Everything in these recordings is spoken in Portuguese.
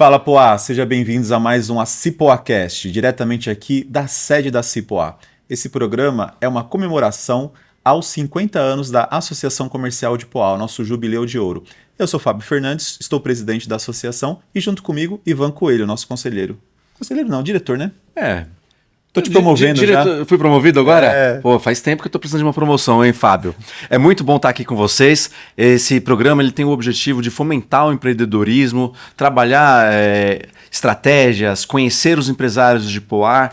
Fala, Poá! Sejam bem-vindos a mais um Cipoacast, diretamente aqui da sede da Cipoá. Esse programa é uma comemoração aos 50 anos da Associação Comercial de Poá, o nosso jubileu de ouro. Eu sou Fábio Fernandes, estou presidente da associação e junto comigo, Ivan Coelho, nosso conselheiro. Conselheiro não, diretor, né? Tô te promovendo já. Fui promovido agora? Pô, faz tempo que eu tô precisando de uma promoção, hein, Fábio? É muito bom estar aqui com vocês. Esse programa ele tem o objetivo de fomentar o empreendedorismo, trabalhar estratégias, conhecer os empresários de Poá,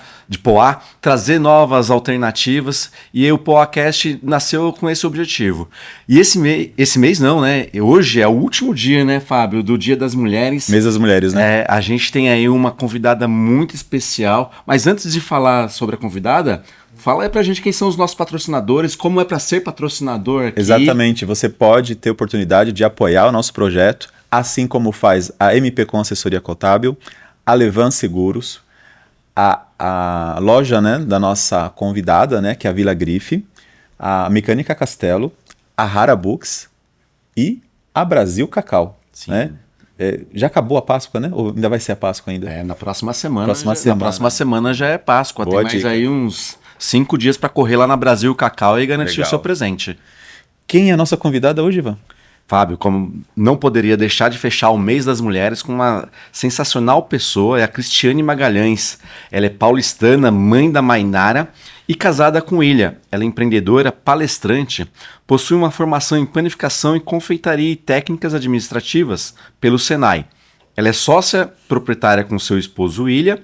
trazer novas alternativas. E o PoáCast nasceu com esse objetivo. E esse mês não, né? Hoje é o último dia, né, Fábio, do Dia das Mulheres. Mês das Mulheres, né? A gente tem aí uma convidada muito especial. Mas antes de falar sobre a convidada, fala aí pra gente quem são os nossos patrocinadores, como é para ser patrocinador aqui. Exatamente, você pode ter oportunidade de apoiar o nosso projeto, assim como faz a MP com Assessoria Contábil, a Levan Seguros, a loja, né, da nossa convidada, né, que é a Vila Grife, a Mecânica Castelo, a Rara Books e a Brasil Cacau. Sim. Né? Já acabou a Páscoa, né? Ou ainda vai ser a Páscoa ainda? Na próxima semana. Na próxima semana já é Páscoa. Boa Tem mais dica. aí uns 5 dias para correr lá na Brasil Cacau e garantir Legal. o seu presente. Quem é a nossa convidada hoje, Ivan? Fábio, como não poderia deixar de fechar o mês das mulheres com uma sensacional pessoa, é a Cristiane Magalhães. Ela é paulistana, mãe da Mainara e casada com Ilha. Ela é empreendedora, palestrante, possui uma formação em panificação e confeitaria e técnicas administrativas pelo Senai. Ela é sócia proprietária com seu esposo Ilha,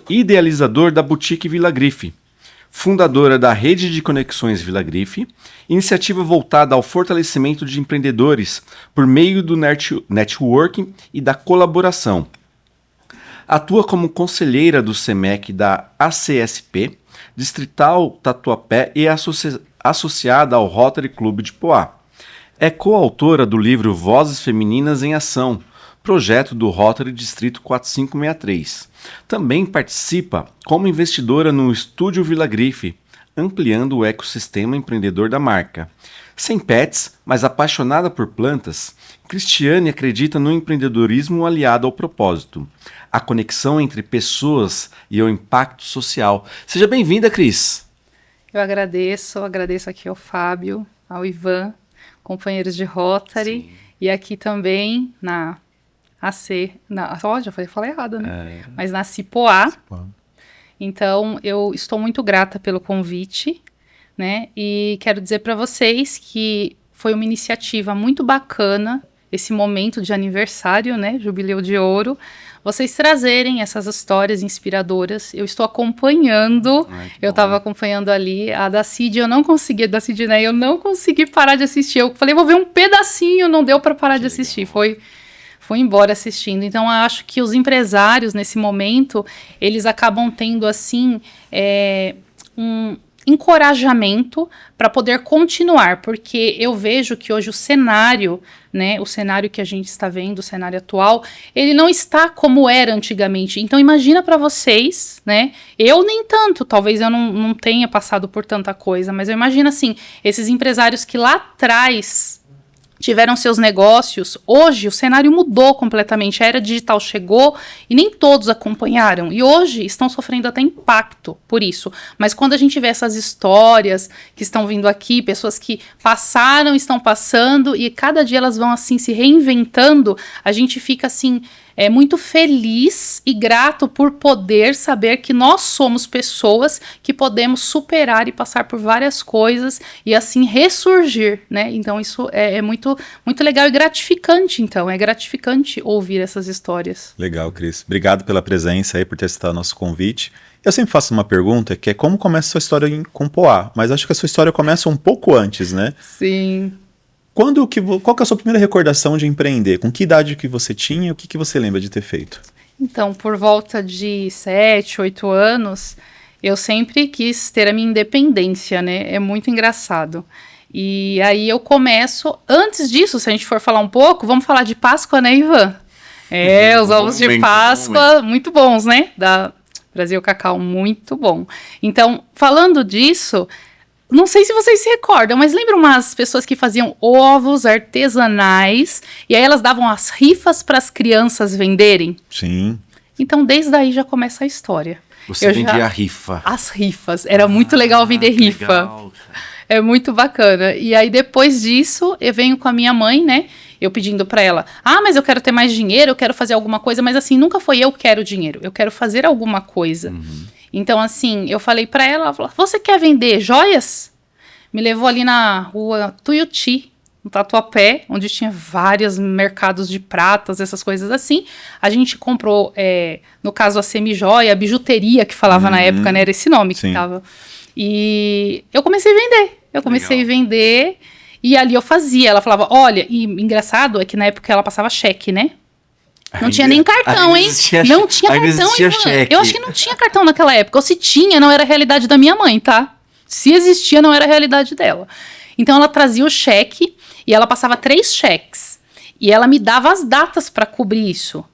idealizador da Boutique Vila Grife, fundadora da Rede de Conexões Vila Grife, iniciativa voltada ao fortalecimento de empreendedores por meio do networking e da colaboração. Atua como conselheira do SEMEC da ACSP, Distrital Tatuapé e associada ao Rotary Club de Poá. É coautora do livro Vozes Femininas em Ação, projeto do Rotary Distrito 4563. Também participa como investidora no Estúdio Vila Grife, ampliando o ecossistema empreendedor da marca. Sem pets, mas apaixonada por plantas, Cristiane acredita no empreendedorismo aliado ao propósito, a conexão entre pessoas e o impacto social. Seja bem-vinda, Cris. Eu agradeço aqui ao Fábio, ao Ivan, companheiros de Rotary, sim, e aqui também na já falei errado, né? Mas na Cipoá. Então, eu estou muito grata pelo convite, né? E quero dizer para vocês que foi uma iniciativa muito bacana, esse momento de aniversário, né? Jubileu de Ouro. Vocês trazerem essas histórias inspiradoras. Eu estou acompanhando, eu estava acompanhando ali a da Cid, eu não consegui parar de assistir. Eu falei, vou ver um pedacinho, não deu para parar de assistir. Fui embora assistindo. Então, eu acho que os empresários, nesse momento, eles acabam tendo, assim, um encorajamento para poder continuar, porque eu vejo que hoje o cenário, né, o cenário que a gente está vendo, o cenário atual, ele não está como era antigamente. Então, imagina para vocês, né, eu nem tanto, talvez eu não tenha passado por tanta coisa, mas eu imagino, assim, esses empresários que lá atrás tiveram seus negócios, hoje o cenário mudou completamente, a era digital chegou e nem todos acompanharam, e hoje estão sofrendo até impacto por isso, mas quando a gente vê essas histórias que estão vindo aqui, pessoas que passaram, estão passando, e cada dia elas vão assim se reinventando, a gente fica assim, muito feliz e grato por poder saber que nós somos pessoas que podemos superar e passar por várias coisas e assim ressurgir, né? Então isso é muito, muito legal e gratificante, então. É gratificante ouvir essas histórias. Legal, Cris. Obrigado pela presença aí, por ter aceitado o nosso convite. Eu sempre faço uma pergunta, que é como começa a sua história com Poá? Mas acho que a sua história começa um pouco antes, né? Sim. Qual que é a sua primeira recordação de empreender? Com que idade que você tinha? O que você lembra de ter feito? Então, por volta de 7, 8 anos, eu sempre quis ter a minha independência, né? É muito engraçado. E aí eu começo... Antes disso, se a gente for falar um pouco, vamos falar de Páscoa, né, Ivan? Os ovos de Páscoa, muito bons, né? Da Brasil Cacau, muito bom. Então, falando disso... não sei se vocês se recordam, mas lembra umas pessoas que faziam ovos artesanais e aí elas davam as rifas para as crianças venderem? Sim. Então, desde aí já começa a história. Você vendia a rifa. As rifas. Era muito legal vender rifa. Legal. É muito bacana. E aí, depois disso, eu venho com a minha mãe, né? Eu pedindo pra ela, mas eu quero ter mais dinheiro, eu quero fazer alguma coisa. Mas assim, nunca foi eu quero dinheiro. Eu quero fazer alguma coisa. Então, assim, eu falei pra ela, ela falou, você quer vender joias? Me levou ali na rua Tuiuti, no Tatuapé, onde tinha vários mercados de pratas, essas coisas assim. A gente comprou, no caso, a semijoia, a bijuteria que falava na época, né? Era esse nome que tava. E eu comecei a vender. E ali eu fazia. Ela falava, olha, e engraçado é que na época ela passava cheque, né? Não tinha nem cartão, hein? Não tinha cartão, hein? Eu acho que não tinha cartão naquela época. Ou se tinha, não era a realidade da minha mãe, tá? Se existia, não era a realidade dela. Então ela trazia o cheque e ela passava 3 cheques. E ela me dava as datas para cobrir isso.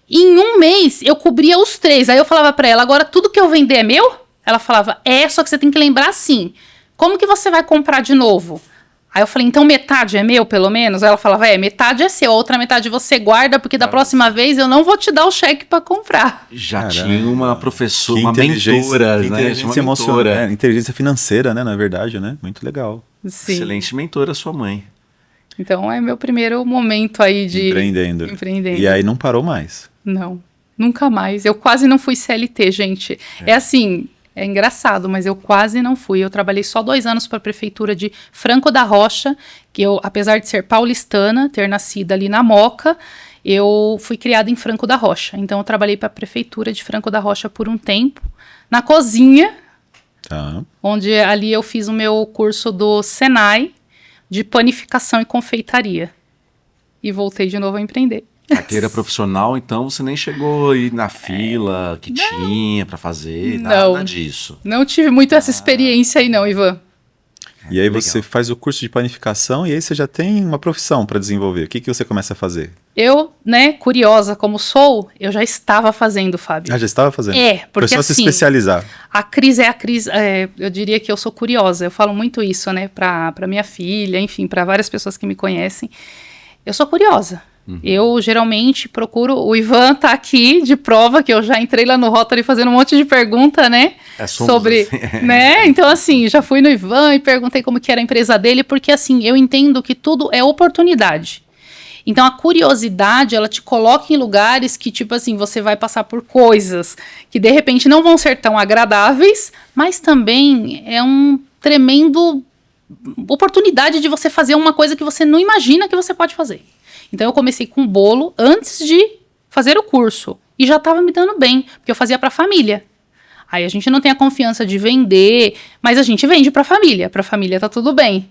E em um mês eu cobria os 3. Aí eu falava para ela, agora tudo que eu vender é meu? Ela falava, só que você tem que lembrar assim. Como que você vai comprar de novo? Aí eu falei, então metade é meu, pelo menos? Aí ela falava, metade é seu, a outra metade você guarda, porque da próxima vez eu não vou te dar o cheque para comprar. Já tinha uma professora, uma mentora, né? Inteligência emocional, inteligência financeira, né, na verdade, né? Muito legal. Sim. Excelente mentora, sua mãe. Então é meu primeiro momento aí de... Empreendendo. Empreendendo. E aí não parou mais. Não, nunca mais. Eu quase não fui CLT, gente. É assim... É engraçado, mas eu quase não fui. Eu trabalhei só 2 anos para a prefeitura de Franco da Rocha, que eu, apesar de ser paulistana, ter nascido ali na Moca, eu fui criada em Franco da Rocha. Então eu trabalhei para a prefeitura de Franco da Rocha por um tempo, na cozinha, onde ali eu fiz o meu curso do Senai de panificação e confeitaria. E voltei de novo a empreender. Carteira profissional, então você nem chegou a ir na fila que tinha para fazer, nada disso. Não tive muito essa experiência aí não, Ivan. E aí você faz o curso de panificação e aí você já tem uma profissão para desenvolver. O que você começa a fazer? Eu, né, curiosa como sou, eu já estava fazendo, Fábio. Já estava fazendo? Porque foi só assim, se especializar. A Cris eu diria que eu sou curiosa. Eu falo muito isso, né, pra minha filha, enfim, para várias pessoas que me conhecem. Eu sou curiosa. Eu geralmente procuro, o Ivan tá aqui de prova, que eu já entrei lá no Rotary fazendo um monte de pergunta, né? Sobre, né? Então assim, já fui no Ivan e perguntei como que era a empresa dele, porque assim, eu entendo que tudo é oportunidade. Então a curiosidade, ela te coloca em lugares que tipo assim, você vai passar por coisas que de repente não vão ser tão agradáveis, mas também é um tremendo oportunidade de você fazer uma coisa que você não imagina que você pode fazer. Então eu comecei com bolo antes de fazer o curso e já estava me dando bem, porque eu fazia para a família. Aí a gente não tem a confiança de vender, mas a gente vende para a família tá tudo bem.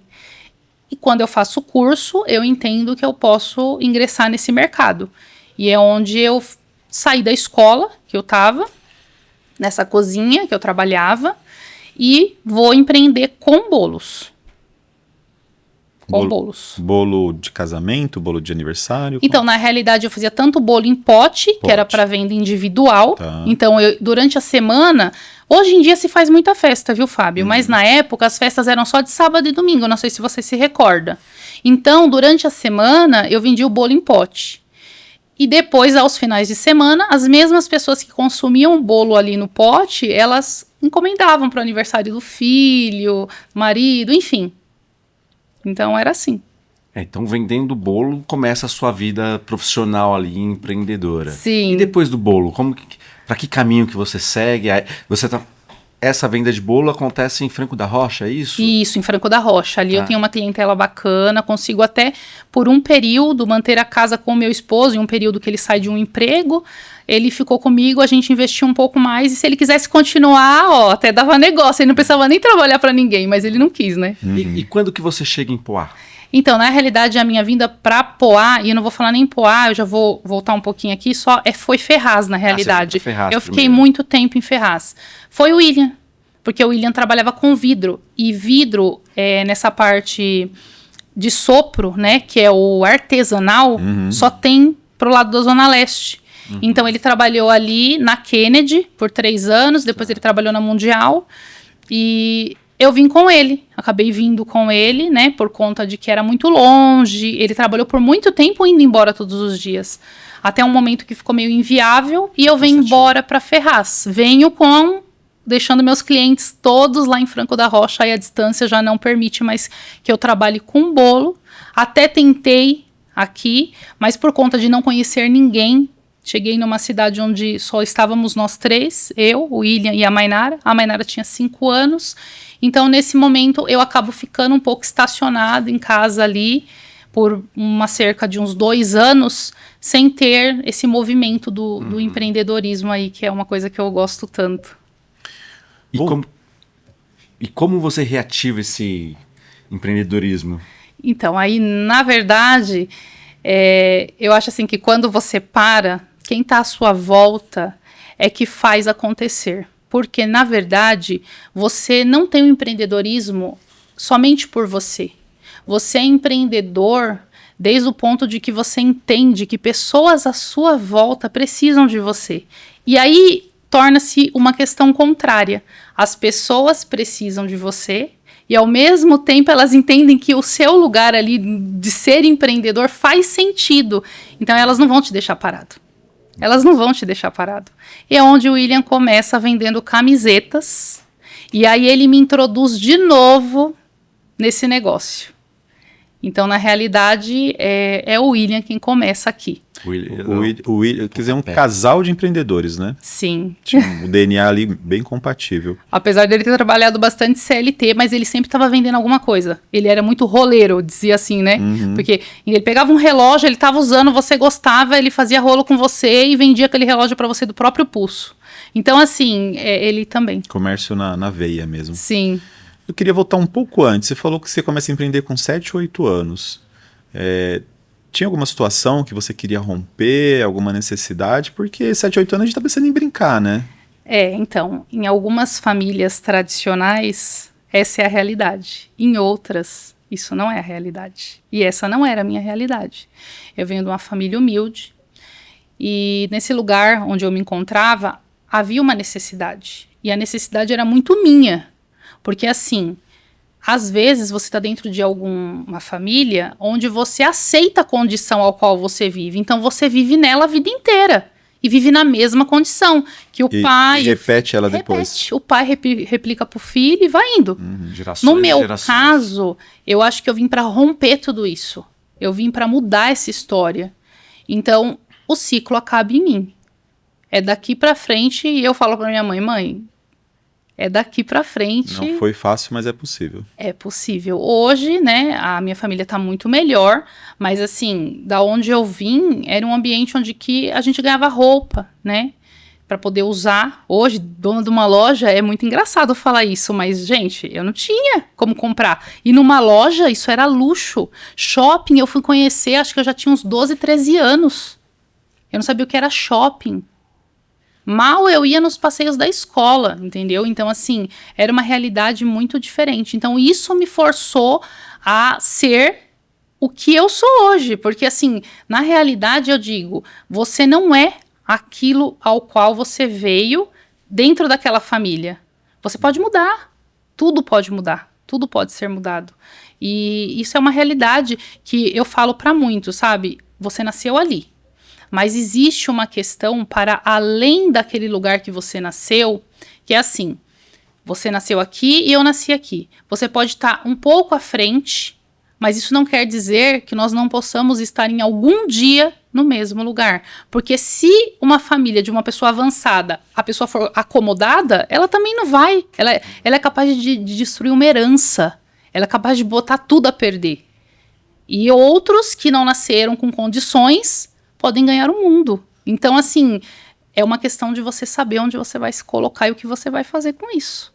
E quando eu faço o curso, eu entendo que eu posso ingressar nesse mercado. E é onde eu saí da escola que eu estava, nessa cozinha que eu trabalhava, e vou empreender com bolos. Bolos. Bolo de casamento, bolo de aniversário? Então, na realidade, eu fazia tanto bolo em pote, que era para venda individual. Tá. Então, durante a semana... Hoje em dia se faz muita festa, viu, Fábio? Mas na época, as festas eram só de sábado e domingo. Não sei se você se recorda. Então, durante a semana, eu vendia o bolo em pote. E depois, aos finais de semana, as mesmas pessoas que consumiam o bolo ali no pote, elas encomendavam para o aniversário do filho, marido, enfim. Então era assim. Então vendendo bolo começa a sua vida profissional ali, empreendedora. Sim. E depois do bolo, para que caminho que você segue? Essa venda de bolo acontece em Franco da Rocha, é isso? Isso, em Franco da Rocha. Ali eu tenho uma clientela bacana, consigo até, por um período, manter a casa com o meu esposo, em um período que ele sai de um emprego. Ele ficou comigo, a gente investiu um pouco mais, e se ele quisesse continuar, até dava negócio, ele não precisava nem trabalhar para ninguém, mas ele não quis, né? E quando que você chega em Poá? Então, na realidade, a minha vinda para Poá, e eu não vou falar nem Poá, eu já vou voltar um pouquinho aqui, foi Ferraz, na realidade. Eu fiquei muito tempo em Ferraz. Foi o William, porque o William trabalhava com vidro, e vidro, nessa parte de sopro, né, que é o artesanal, só tem pro lado da Zona Leste. Então, ele trabalhou ali na Kennedy por 3 anos, depois ele trabalhou na Mundial, e eu vim com ele, acabei vindo com ele, né, por conta de que era muito longe, ele trabalhou por muito tempo indo embora todos os dias, até um momento que ficou meio inviável, e eu venho embora para Ferraz, deixando meus clientes todos lá em Franco da Rocha, aí a distância já não permite mais que eu trabalhe com bolo, até tentei aqui, mas por conta de não conhecer ninguém, cheguei numa cidade onde só estávamos nós 3, eu, o William e a Mainara tinha 5 anos, então nesse momento eu acabo ficando um pouco estacionado em casa ali, por cerca de uns 2 anos, sem ter esse movimento do empreendedorismo aí, que é uma coisa que eu gosto tanto. E como você reativa esse empreendedorismo? Então, aí, na verdade, eu acho assim que quando você para, quem está à sua volta é que faz acontecer. Porque, na verdade, você não tem o empreendedorismo somente por você. Você é empreendedor desde o ponto de que você entende que pessoas à sua volta precisam de você. E aí torna-se uma questão contrária. As pessoas precisam de você e, ao mesmo tempo, elas entendem que o seu lugar ali de ser empreendedor faz sentido. Então, elas não vão te deixar parado. Elas não vão te deixar parado. E é onde o William começa vendendo camisetas. E aí ele me introduz de novo nesse negócio. Então, na realidade, é o William quem começa aqui. Quer dizer, um casal de empreendedores, né? Sim. Tinha um DNA ali bem compatível. Apesar dele ter trabalhado bastante CLT, mas ele sempre estava vendendo alguma coisa. Ele era muito roleiro, dizia assim, né? Porque ele pegava um relógio, ele estava usando, você gostava, ele fazia rolo com você e vendia aquele relógio para você do próprio pulso. Então, assim, ele também. Comércio na veia mesmo. Sim. Eu queria voltar um pouco antes. Você falou que você começa a empreender com 7 ou 8 anos. Tinha alguma situação que você queria romper, alguma necessidade? Porque 7, 8 anos a gente está pensando em brincar, né? Então, em algumas famílias tradicionais, essa é a realidade. Em outras, isso não é a realidade. E essa não era a minha realidade. Eu venho de uma família humilde e nesse lugar onde eu me encontrava, havia uma necessidade. E a necessidade era muito minha. Porque assim, às vezes você está dentro de alguma família onde você aceita a condição ao qual você vive. Então você vive nela a vida inteira. E vive na mesma condição. Que o pai... repete ela depois. O pai replica para o filho e vai indo. No meu caso, eu acho que eu vim para romper tudo isso. Eu vim para mudar essa história. Então, o ciclo acaba em mim. É daqui para frente e eu falo para minha mãe... É daqui pra frente. Não foi fácil, mas é possível. É possível. Hoje, né, a minha família tá muito melhor, mas assim, da onde eu vim, era um ambiente onde que a gente ganhava roupa, né, pra poder usar. Hoje, dona de uma loja, é muito engraçado falar isso, mas, gente, eu não tinha como comprar. E numa loja, isso era luxo. Shopping, eu fui conhecer, acho que eu já tinha uns 12, 13 anos. Eu não sabia o que era shopping. Mal eu ia nos passeios da escola, entendeu? Então, assim, era uma realidade muito diferente. Então, isso me forçou a ser o que eu sou hoje. Porque, assim, na realidade, eu digo, você não é aquilo ao qual você veio dentro daquela família. Você pode mudar. Tudo pode mudar. Tudo pode ser mudado. E isso é uma realidade que eu falo para muitos, sabe? Você nasceu ali. Mas existe uma questão para além daquele lugar que você nasceu, que é assim, você nasceu aqui e eu nasci aqui. Você pode estar um pouco à frente, mas isso não quer dizer que nós não possamos estar em algum dia no mesmo lugar. Porque se uma família de uma pessoa avançada, a pessoa for acomodada, ela também não vai. Ela é capaz de destruir uma herança. Ela é capaz de botar tudo a perder. E outros que não nasceram com condições podem ganhar o mundo. Então, assim, é uma questão de você saber onde você vai se colocar e o que você vai fazer com isso.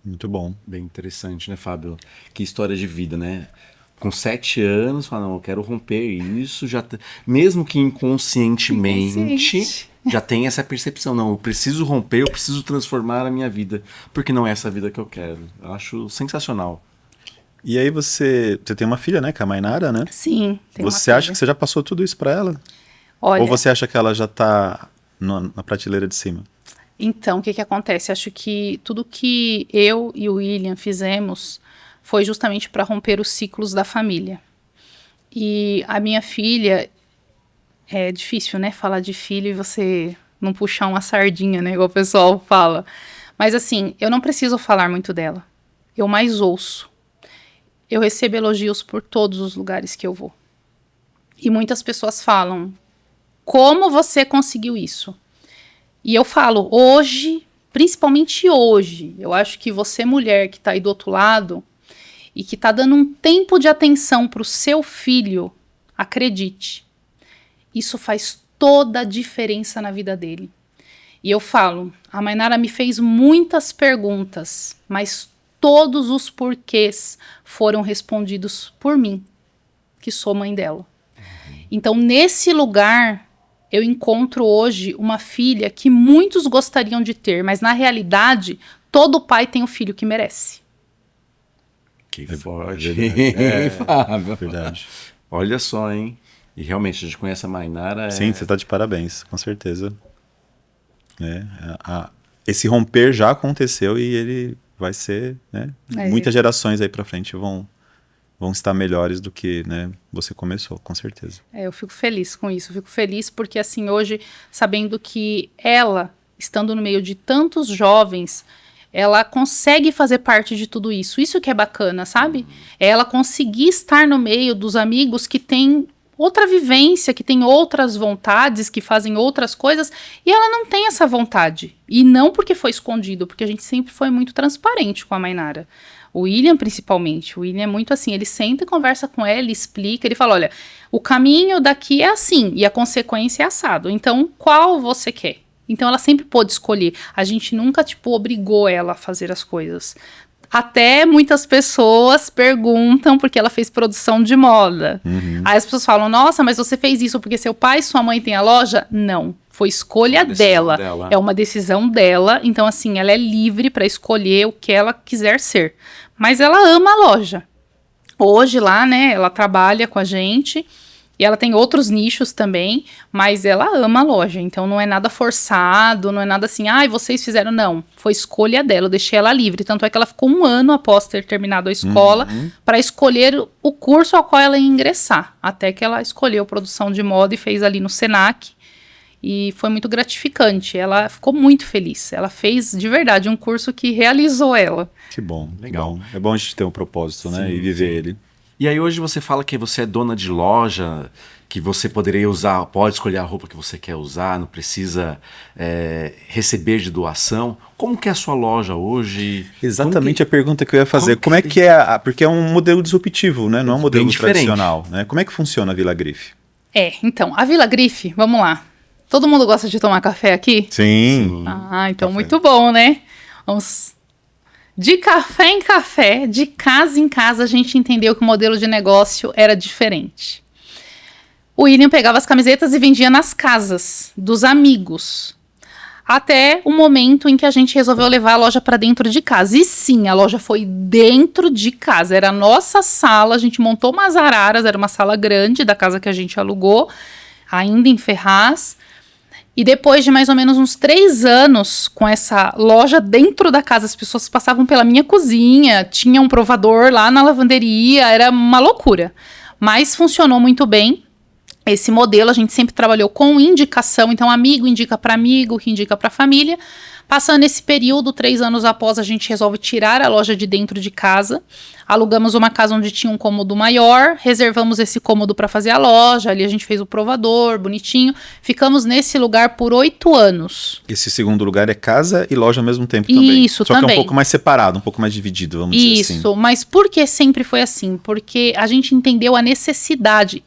Muito bom. Bem interessante, né, Fábio? Que história de vida, né? Com 7 anos, fala, não, eu quero romper isso, mesmo que inconscientemente, já tem essa percepção, não, eu preciso romper, eu preciso transformar a minha vida, porque não é essa vida que eu quero. Eu acho sensacional. E aí você tem uma filha, né, que é a Mainara, né? Sim, tem uma Você filha. acha que você já passou tudo isso para ela? Olha, ou você acha que ela já tá na prateleira de cima? Então, o que acontece? Acho que tudo que eu e o William fizemos foi justamente para romper os ciclos da família. E a minha filha, é difícil, né, falar de filho e você não puxar uma sardinha, né, igual o pessoal fala. Mas assim, eu não preciso falar muito dela. Eu mais ouço. Eu recebo elogios por todos os lugares que eu vou. E muitas pessoas falam, como você conseguiu isso? E eu falo, hoje, principalmente hoje, eu acho que você, mulher que está aí do outro lado e que está dando um tempo de atenção para o seu filho, acredite, isso faz toda a diferença na vida dele. E eu falo, a Mainara me fez muitas perguntas, mas todos os porquês foram respondidos por mim, que sou mãe dela. Então, nesse lugar, eu encontro hoje uma filha que muitos gostariam de ter, mas na realidade, todo pai tem o filho que merece. Que forte. Fábio. Verdade. Olha só, hein? E realmente, a gente conhece a Mainara. Sim, você está de parabéns, com certeza. Esse romper já aconteceu e ele vai ser, né? Muitas gerações aí para frente vão estar melhores do que, né, você começou, com certeza. Eu fico feliz com isso, fico feliz porque assim, hoje, sabendo que ela, estando no meio de tantos jovens, ela consegue fazer parte de tudo isso. Isso que é bacana, sabe? É ela conseguir estar no meio dos amigos que têm outra vivência, que têm outras vontades, que fazem outras coisas, e ela não tem essa vontade. E não porque foi escondido, porque a gente sempre foi muito transparente com a Mainara. O William, principalmente. O William é muito assim, ele senta e conversa com ela, ele explica, ele fala, olha, o caminho daqui é assim, e a consequência é assado. Então, qual você quer? Então, ela sempre pôde escolher. A gente nunca, obrigou ela a fazer as coisas. Até muitas pessoas perguntam porque ela fez produção de moda. Aí as pessoas falam, nossa, mas você fez isso porque seu pai e sua mãe têm a loja? Não, foi escolha dela. É uma decisão dela. Então, assim, ela é livre para escolher o que ela quiser ser. Mas ela ama a loja. Hoje lá, né, ela trabalha com a gente e ela tem outros nichos também, mas ela ama a loja. Então não é nada forçado, não é nada assim, vocês fizeram, não. Foi escolha dela, eu deixei ela livre. Tanto é que ela ficou 1 ano após ter terminado a escola para escolher o curso ao qual ela ia ingressar. Até que ela escolheu produção de moda e fez ali no Senac. E foi muito gratificante, ela ficou muito feliz. Ela fez, de verdade, um curso que realizou ela. Que bom, legal. É bom a gente ter um propósito, né? E viver ele. E aí hoje você fala que você é dona de loja, que você poderia usar, pode escolher a roupa que você quer usar, não precisa receber de doação. Como que é a sua loja hoje? Exatamente a pergunta que eu ia fazer. Como é que é? Porque é um modelo disruptivo, né? Não é um modelo tradicional, né? Como é que funciona a Vila Grife? Então, a Vila Grife, vamos lá. Todo mundo gosta de tomar café aqui? Sim. Então muito bom, né? Vamos... De café em café, de casa em casa, a gente entendeu que o modelo de negócio era diferente. O William pegava as camisetas e vendia nas casas dos amigos. Até o momento em que a gente resolveu levar a loja para dentro de casa. E sim, a loja foi dentro de casa. Era a nossa sala, a gente montou umas araras, era uma sala grande da casa que a gente alugou, ainda em Ferraz. E depois de mais ou menos uns 3 anos com essa loja dentro da casa, as pessoas passavam pela minha cozinha, tinha um provador lá na lavanderia, era uma loucura. Mas funcionou muito bem. Esse modelo a gente sempre trabalhou com indicação, então amigo indica para amigo, que indica para família. Passando esse período, 3 anos após, a gente resolve tirar a loja de dentro de casa. Alugamos uma casa onde tinha um cômodo maior, reservamos esse cômodo para fazer a loja, ali a gente fez o provador, bonitinho. Ficamos nesse lugar por 8 anos. Esse segundo lugar é casa e loja ao mesmo tempo também. Isso, Só também. que é um pouco mais separado, um pouco mais dividido, vamos dizer assim. Isso, mas por que sempre foi assim? Porque a gente entendeu a necessidade.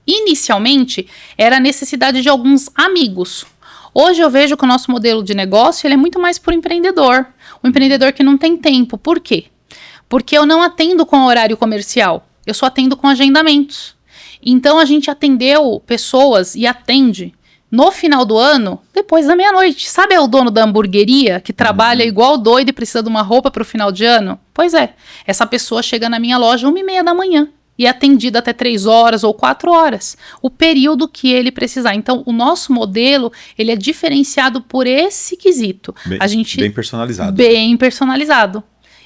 Inicialmente, era a necessidade de alguns amigos. Hoje eu vejo que o nosso modelo de negócio ele é muito mais para o empreendedor. O empreendedor que não tem tempo. Por quê? Porque eu não atendo com horário comercial. Eu só atendo com agendamentos. Então a gente atendeu pessoas e atende no final do ano, depois da meia-noite. Sabe o dono da hamburgueria que trabalha igual doido e precisa de uma roupa para o final de ano? Pois é. Essa pessoa chega na minha loja 1h30 da manhã e atendido até 3 horas ou 4 horas, o período que ele precisar. Então, o nosso modelo, ele é diferenciado por esse quesito. Bem personalizado. Bem personalizado.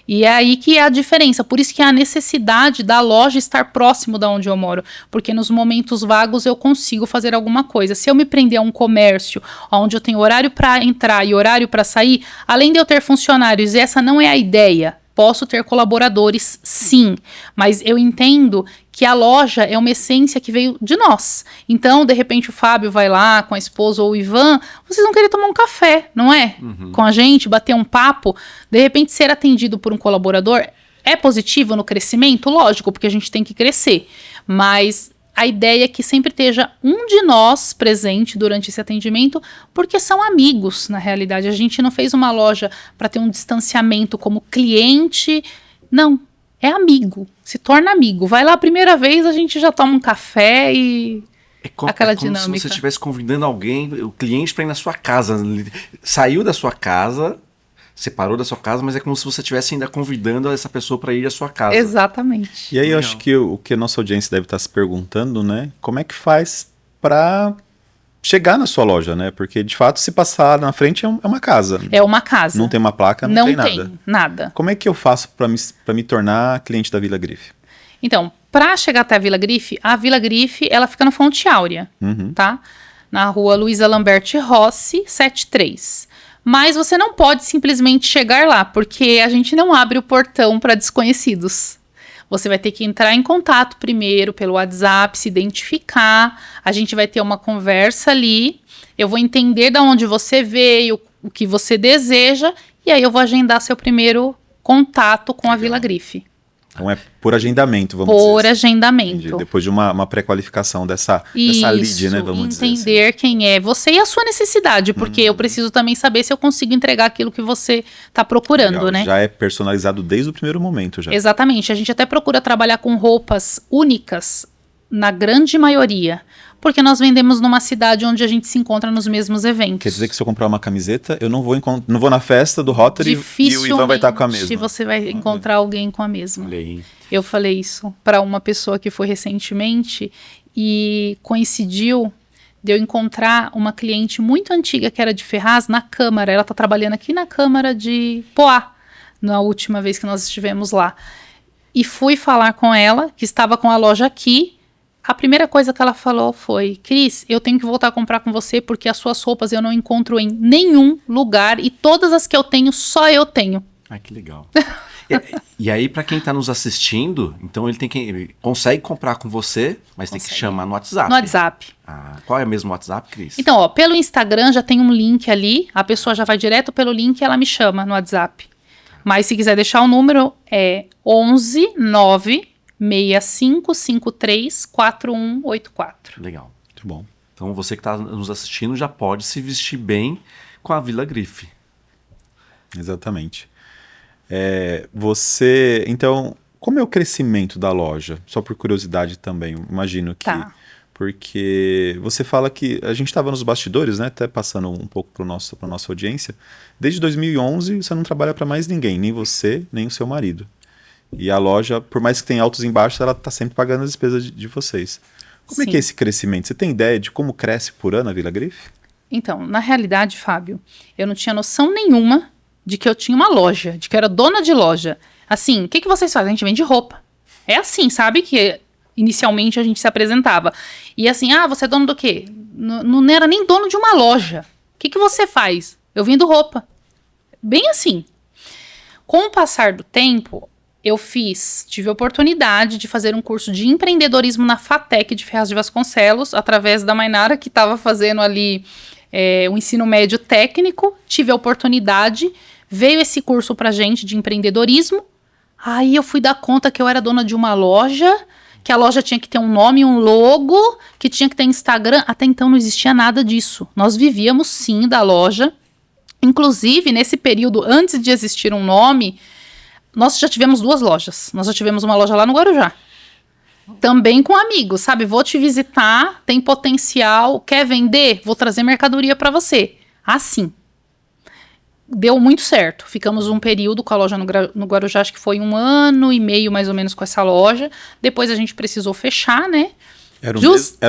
E é aí que é a diferença, por isso que é a necessidade da loja estar próximo da onde eu moro, porque nos momentos vagos eu consigo fazer alguma coisa. Se eu me prender a um comércio onde eu tenho horário para entrar e horário para sair, além de eu ter funcionários, e essa não é a ideia, posso ter colaboradores, sim, mas eu entendo que a loja é uma essência que veio de nós. Então, de repente, o Fábio vai lá com a esposa ou o Ivan, vocês vão querer tomar um café, não é? Com a gente, bater um papo. De repente, ser atendido por um colaborador é positivo no crescimento? Lógico, porque a gente tem que crescer. Mas a ideia é que sempre esteja um de nós presente durante esse atendimento, porque são amigos, na realidade. A gente não fez uma loja para ter um distanciamento como cliente. Não, é amigo, se torna amigo. Vai lá a primeira vez, a gente já toma um café e aquela dinâmica. Como se você estivesse convidando alguém, o cliente, para ir na sua casa. Saiu da sua casa, separou da sua casa, mas é como se você estivesse ainda convidando essa pessoa para ir à sua casa. Exatamente. E aí eu acho que o que a nossa audiência deve estar se perguntando, né? Como é que faz para chegar na sua loja, né? Porque, de fato, se passar na frente é uma casa. É uma casa. Não tem uma placa, não tem nada. Não tem nada. Como é que eu faço para me tornar cliente da Vila Grife? Então, para chegar até a Vila Grife, ela fica na Fonte Áurea, tá? Na rua Luísa Lambert Rossi, 73. Mas você não pode simplesmente chegar lá, porque a gente não abre o portão para desconhecidos. Você vai ter que entrar em contato primeiro pelo WhatsApp, se identificar, a gente vai ter uma conversa ali, eu vou entender de onde você veio, o que você deseja, e aí eu vou agendar seu primeiro contato com a Vila Grife. Então é por agendamento, vamos dizer. Por agendamento. Entendi. Depois de uma pré-qualificação dessa lead, né? Vamos dizer assim. Entender quem é você e a sua necessidade, porque eu preciso também saber se eu consigo entregar aquilo que você está procurando, Legal. né? Já é personalizado desde o primeiro momento, já. Exatamente. A gente até procura trabalhar com roupas únicas, na grande maioria, porque nós vendemos numa cidade onde a gente se encontra nos mesmos eventos. Quer dizer que se eu comprar uma camiseta, eu não vou na festa do Rotary e o Ivan vai estar com a mesma. Você vai encontrar alguém com a mesma. Olha aí. Eu falei isso para uma pessoa que foi recentemente e coincidiu de eu encontrar uma cliente muito antiga que era de Ferraz na Câmara. Ela está trabalhando aqui na Câmara de Poá, na última vez que nós estivemos lá. E fui falar com ela, que estava com a loja aqui. A primeira coisa que ela falou foi: Cris, eu tenho que voltar a comprar com você porque as suas roupas eu não encontro em nenhum lugar e todas as que eu tenho, só eu tenho. Ah, que legal. E aí, para quem tá nos assistindo, então ele consegue comprar com você, mas tem que chamar no WhatsApp. No WhatsApp. Ah, qual é o mesmo WhatsApp, Cris? Então, ó, pelo Instagram já tem um link ali, a pessoa já vai direto pelo link e ela me chama no WhatsApp. Mas se quiser deixar o número, é 11 9 6553 4184. Legal. Muito bom. Então você que está nos assistindo já pode se vestir bem com a Vila Grife. Exatamente. Então, como é o crescimento da loja? Só por curiosidade também, imagino que... Tá. Porque você fala que a gente estava nos bastidores, né? Até passando um pouco para a nossa audiência. Desde 2011 você não trabalha para mais ninguém, nem você, nem o seu marido. E a loja, por mais que tenha altos e baixos, ela está sempre pagando as despesas de vocês. Como é que é esse crescimento? Você tem ideia de como cresce por ano a Vila Grife? Então, na realidade, Fábio, eu não tinha noção nenhuma de que eu tinha uma loja, de que eu era dona de loja. Assim, o que vocês fazem? A gente vende roupa. É assim, sabe? Que inicialmente a gente se apresentava. E assim, você é dono do quê? Não era nem dono de uma loja. O que você faz? Eu vendo roupa. Bem assim. Com o passar do tempo, eu tive a oportunidade de fazer um curso de empreendedorismo na FATEC de Ferraz de Vasconcelos, através da Mainara, que estava fazendo ali o ensino médio técnico. Tive a oportunidade, veio esse curso pra gente de empreendedorismo. Aí eu fui dar conta que eu era dona de uma loja, que a loja tinha que ter um nome, um logo, que tinha que ter Instagram. Até então não existia nada disso. Nós vivíamos sim da loja. Inclusive, nesse período, antes de existir um nome, nós já tivemos 2 lojas. Nós já tivemos uma loja lá no Guarujá. Também com amigos, sabe? Vou te visitar, tem potencial, quer vender? Vou trazer mercadoria para você. Assim. deu muito certo. Ficamos um período com a loja no Guarujá, acho que foi 1 ano e meio mais ou menos com essa loja. Depois a gente precisou fechar, né? Era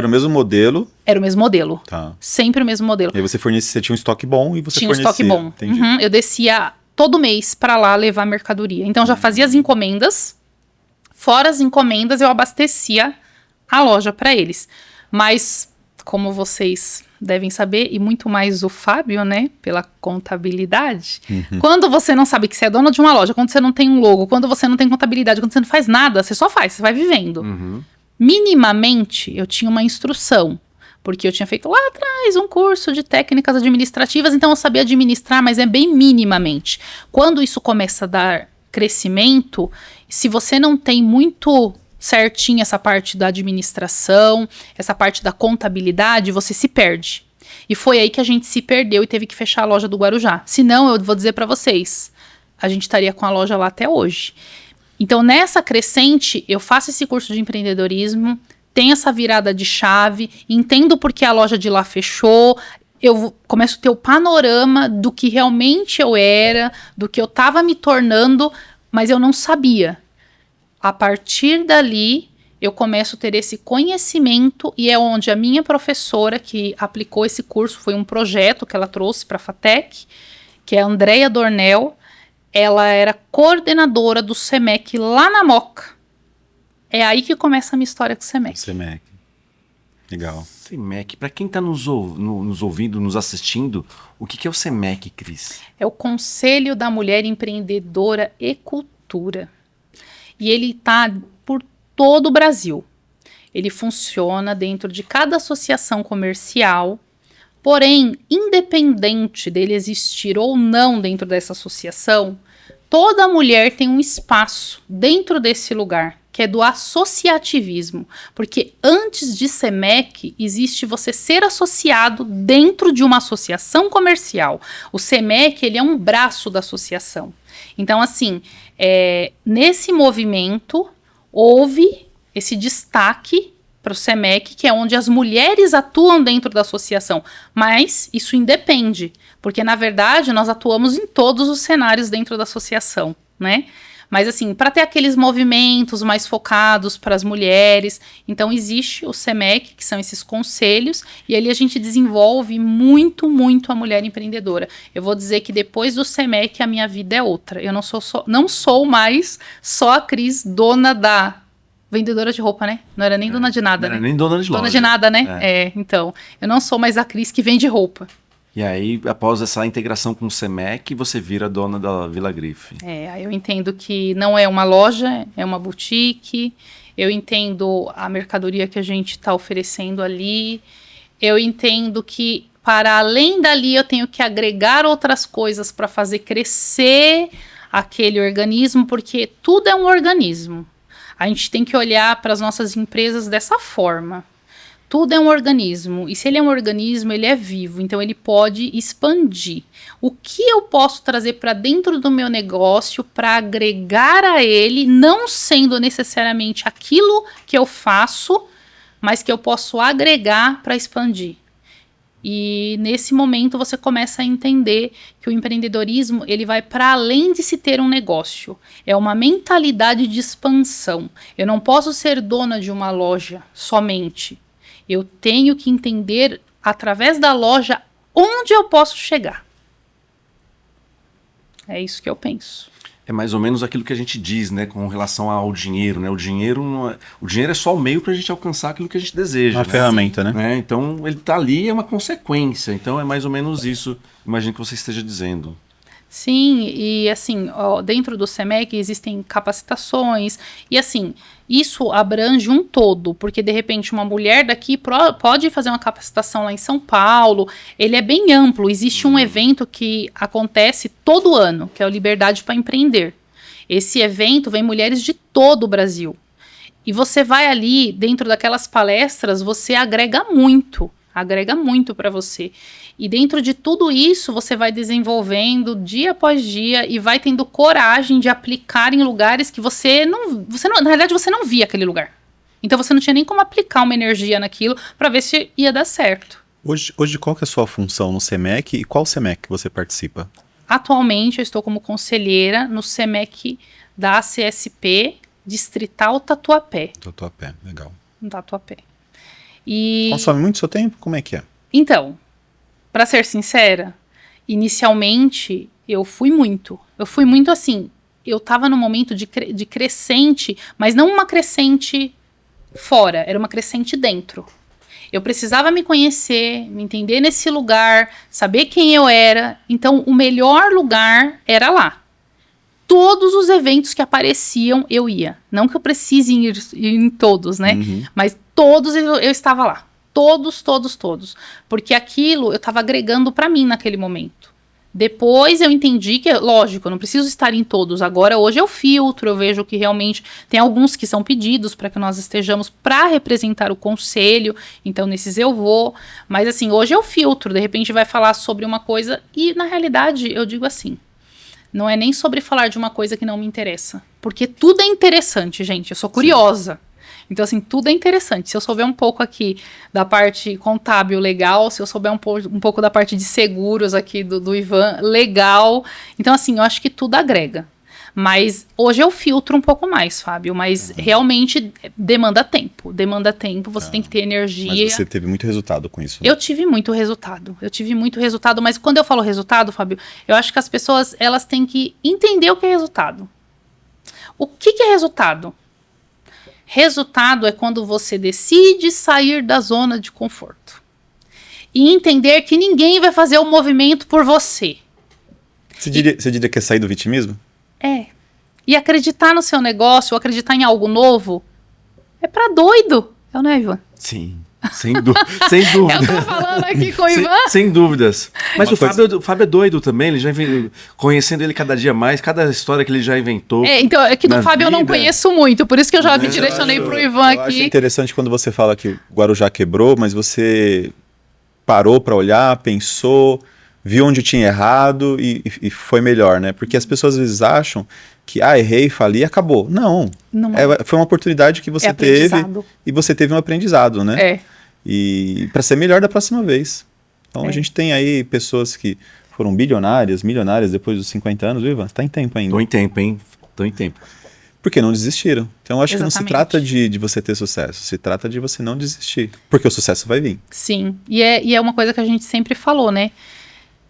o mesmo modelo. Era o mesmo modelo. Tá. Sempre o mesmo modelo. E aí você tinha um estoque bom e você Tinha fornecia. um estoque bom. Entendi. Uhum. Eu descia todo mês pra lá levar mercadoria. Então já fazia as encomendas. Fora as encomendas, eu abastecia a loja pra eles. Mas, como vocês devem saber, e muito mais o Fábio, né, pela contabilidade, quando você não sabe que você é dona de uma loja, quando você não tem um logo, quando você não tem contabilidade, quando você não faz nada, você só faz, você vai vivendo. Minimamente, eu tinha uma instrução, porque eu tinha feito lá atrás um curso de técnicas administrativas, então eu sabia administrar, mas é bem minimamente. Quando isso começa a dar crescimento, se você não tem muito certinho essa parte da administração, essa parte da contabilidade, você se perde. E foi aí que a gente se perdeu e teve que fechar a loja do Guarujá. Senão, eu vou dizer para vocês, a gente estaria com a loja lá até hoje. Então, nessa crescente, eu faço esse curso de empreendedorismo, tenho essa virada de chave, entendo por que a loja de lá fechou, eu começo a ter o panorama do que realmente eu era, do que eu estava me tornando, mas eu não sabia. A partir dali, eu começo a ter esse conhecimento e é onde a minha professora que aplicou esse curso, foi um projeto que ela trouxe para a FATEC, que é a Andrea Dornel. Ela era coordenadora do SEMEC lá na Moca. É aí que começa a minha história com o SEMEC. SEMEC. Legal. SEMEC, para quem está nos ouvindo, nos assistindo, o que é o SEMEC, Cris? É o Conselho da Mulher Empreendedora e Cultura. E ele está por todo o Brasil. Ele funciona dentro de cada associação comercial. Porém, independente dele existir ou não dentro dessa associação, toda mulher tem um espaço dentro desse lugar, que é do associativismo. Porque antes de SEMEC, existe você ser associado dentro de uma associação comercial. O SEMEC, ele é um braço da associação. Então, assim, nesse movimento, houve esse destaque para o SEMEC, que é onde as mulheres atuam dentro da associação. Mas isso independe, porque, na verdade, nós atuamos em todos os cenários dentro da associação, né? Mas, assim, para ter aqueles movimentos mais focados para as mulheres, então existe o SEMEC, que são esses conselhos, e ali a gente desenvolve muito, muito a mulher empreendedora. Eu vou dizer que depois do SEMEC a minha vida é outra. Eu não sou mais só a Cris, dona da vendedora de roupa, né? Não era nem dona de nada, né? Não era nem dona de loja. Dona de nada, né? Então, eu não sou mais a Cris que vende roupa. E aí, após essa integração com o SEMEC, você vira dona da Vila Grife. Aí eu entendo que não é uma loja, é uma boutique. Eu entendo a mercadoria que a gente está oferecendo ali. Eu entendo que, para além dali, eu tenho que agregar outras coisas para fazer crescer aquele organismo, porque tudo é um organismo. A gente tem que olhar para as nossas empresas dessa forma. Tudo é um organismo, e se ele é um organismo, ele é vivo, então ele pode expandir. O que eu posso trazer para dentro do meu negócio para agregar a ele, não sendo necessariamente aquilo que eu faço, mas que eu posso agregar para expandir. E nesse momento você começa a entender que o empreendedorismo ele vai para além de se ter um negócio. É uma mentalidade de expansão. Eu não posso ser dona de uma loja somente. Eu tenho que entender, através da loja, onde eu posso chegar. É isso que eu penso. É mais ou menos aquilo que a gente diz, né, com relação ao dinheiro, né? O dinheiro é só o meio para a gente alcançar aquilo que a gente deseja. Uma ferramenta, né? Então, ele está ali, é uma consequência. Então, é mais ou menos isso, imagino que você esteja dizendo. Sim, e assim, dentro do SEMEC existem capacitações, e assim, isso abrange um todo, porque de repente uma mulher daqui pode fazer uma capacitação lá em São Paulo, ele é bem amplo, existe um evento que acontece todo ano, que é o Liberdade para Empreender. Esse evento vem mulheres de todo o Brasil, e você vai ali, dentro daquelas palestras, você agrega muito para você. E dentro de tudo isso, você vai desenvolvendo dia após dia e vai tendo coragem de aplicar em lugares que você não, na realidade, você não via aquele lugar. Então você não tinha nem como aplicar uma energia naquilo para ver se ia dar certo. Hoje qual que é a sua função no SEMEC e qual SEMEC você participa? atualmente eu estou como conselheira no SEMEC da CSP Distrital Tatuapé. Tatuapé, legal. No Tatuapé. E Consome muito seu tempo? Como é que é? então, para ser sincera, inicialmente eu fui muito assim, eu tava num momento de crescente, mas não uma crescente fora, era uma crescente dentro. Eu precisava me conhecer, me entender nesse lugar, saber quem eu era. Então, o melhor lugar era lá. Todos os eventos que apareciam, eu ia. Não que eu precise ir em todos, né? Mas todos eu estava lá. Todos. Porque aquilo eu estava agregando para mim naquele momento. Depois eu entendi que, lógico, eu não preciso estar em todos. Agora, hoje eu filtro, eu vejo que realmente tem alguns que são pedidos para que nós estejamos para representar o conselho. Então, nesses eu vou. Mas, assim, hoje eu filtro. De repente vai falar sobre uma coisa e, na realidade, eu digo assim, não é nem sobre falar de uma coisa que não me interessa. Porque tudo é interessante, gente. Eu sou curiosa. Então, assim, tudo é interessante. Se eu souber um pouco aqui da parte contábil, legal. Se eu souber um pouco da parte de seguros aqui do Ivan, legal. Então, assim, eu acho que tudo agrega. Mas hoje eu filtro um pouco mais, Fábio. Mas realmente demanda tempo. Você tem que ter energia. Mas você teve muito resultado com isso, né? Eu tive muito resultado. Mas quando eu falo resultado, Fábio, eu acho que as pessoas, elas têm que entender o que é resultado. O que é resultado? Resultado é quando você decide sair da zona de conforto. E entender que ninguém vai fazer o movimento por você. Você diria que é sair do vitimismo? É. E acreditar no seu negócio, ou acreditar em algo novo, é pra doido. É, não é, Ivan? Sim. Sem dúvida. Eu tô falando aqui com o Ivan. Sem dúvidas. Mas o Fábio é doido também, ele já conhecendo ele cada dia mais, cada história que ele já inventou. Então, é que do Fábio eu não conheço muito, por isso que eu já me direcionei pro Ivan aqui. Eu acho interessante quando você fala que o Guarujá quebrou, mas você parou para olhar, pensou, viu onde tinha errado e foi melhor, né? Porque as pessoas às vezes acham que, errei, fali e acabou. Não. Foi uma oportunidade que você teve e você teve um aprendizado, né? E para ser melhor da próxima vez. Então a gente tem aí pessoas que foram milionárias depois dos 50 anos, viu, Ivan? Você tá em tempo ainda. Tô em tempo, hein? Porque não desistiram. Então eu acho que não se trata de você ter sucesso, se trata de você não desistir. Porque o sucesso vai vir. Sim, e é uma coisa que a gente sempre falou, né?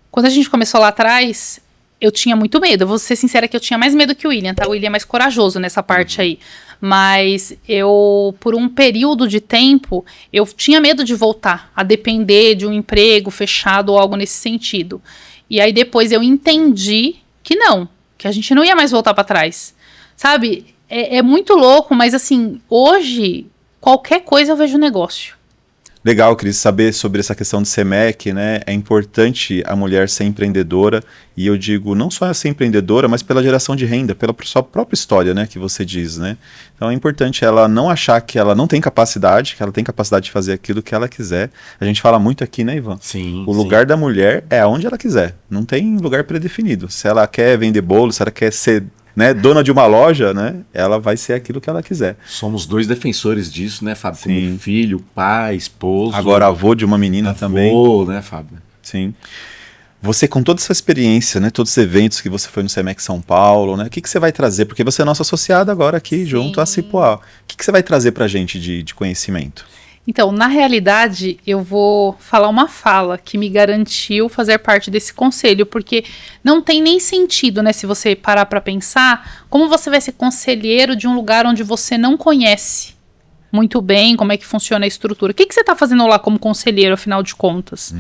Quando a gente começou lá atrás, eu tinha muito medo. Eu vou ser sincera que eu tinha mais medo que o William, tá? O William é mais corajoso nessa parte aí. Mas eu, por um período de tempo, eu tinha medo de voltar a depender de um emprego fechado ou algo nesse sentido. E aí depois eu entendi que não, que a gente não ia mais voltar para trás. Sabe? É muito louco, mas assim, hoje, qualquer coisa eu vejo negócio. Legal, Cris, saber sobre essa questão de SEMEC, né? É importante a mulher ser empreendedora, e eu digo não só ser empreendedora, mas pela geração de renda, pela sua própria história, né? Que você diz, né? Então é importante ela não achar que ela não tem capacidade, que ela tem capacidade de fazer aquilo que ela quiser. A gente fala muito aqui, né, Ivan? Sim. O lugar da mulher é onde ela quiser, não tem lugar predefinido. Se ela quer vender bolo, se ela quer ser, né, dona de uma loja, né, ela vai ser aquilo que ela quiser. Somos dois defensores disso, né, Fábio? Sim. Como filho, pai, esposo. Agora avô de uma menina também. Avô, né, Fábio? Sim. Você, com toda essa experiência, né, todos os eventos que você foi no SEMEC São Paulo, né, o que você vai trazer? Porque você é nossa associada agora aqui, junto à Cipoa. O que você vai trazer pra gente de conhecimento? Então, na realidade, eu vou falar uma fala que me garantiu fazer parte desse conselho, porque não tem nem sentido, né, se você parar para pensar, como você vai ser conselheiro de um lugar onde você não conhece muito bem como é que funciona a estrutura. O que você está fazendo lá como conselheiro, afinal de contas?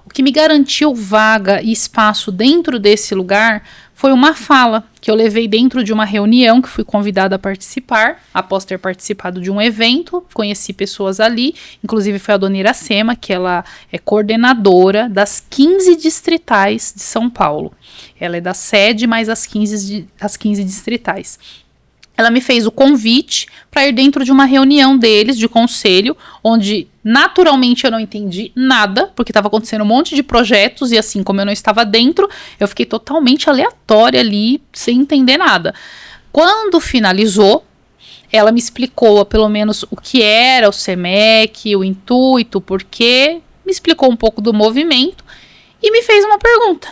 O que me garantiu vaga e espaço dentro desse lugar foi uma fala que eu levei dentro de uma reunião que fui convidada a participar, após ter participado de um evento, conheci pessoas ali, inclusive foi a dona Iracema, que ela é coordenadora das 15 distritais de São Paulo. Ela é da sede, mais as 15 distritais. Ela me fez o convite para ir dentro de uma reunião deles, de conselho, onde naturalmente eu não entendi nada, porque estava acontecendo um monte de projetos e assim, como eu não estava dentro, eu fiquei totalmente aleatória ali, sem entender nada. Quando finalizou, ela me explicou pelo menos o que era o SEMEC, o intuito, o porquê, me explicou um pouco do movimento e me fez uma pergunta.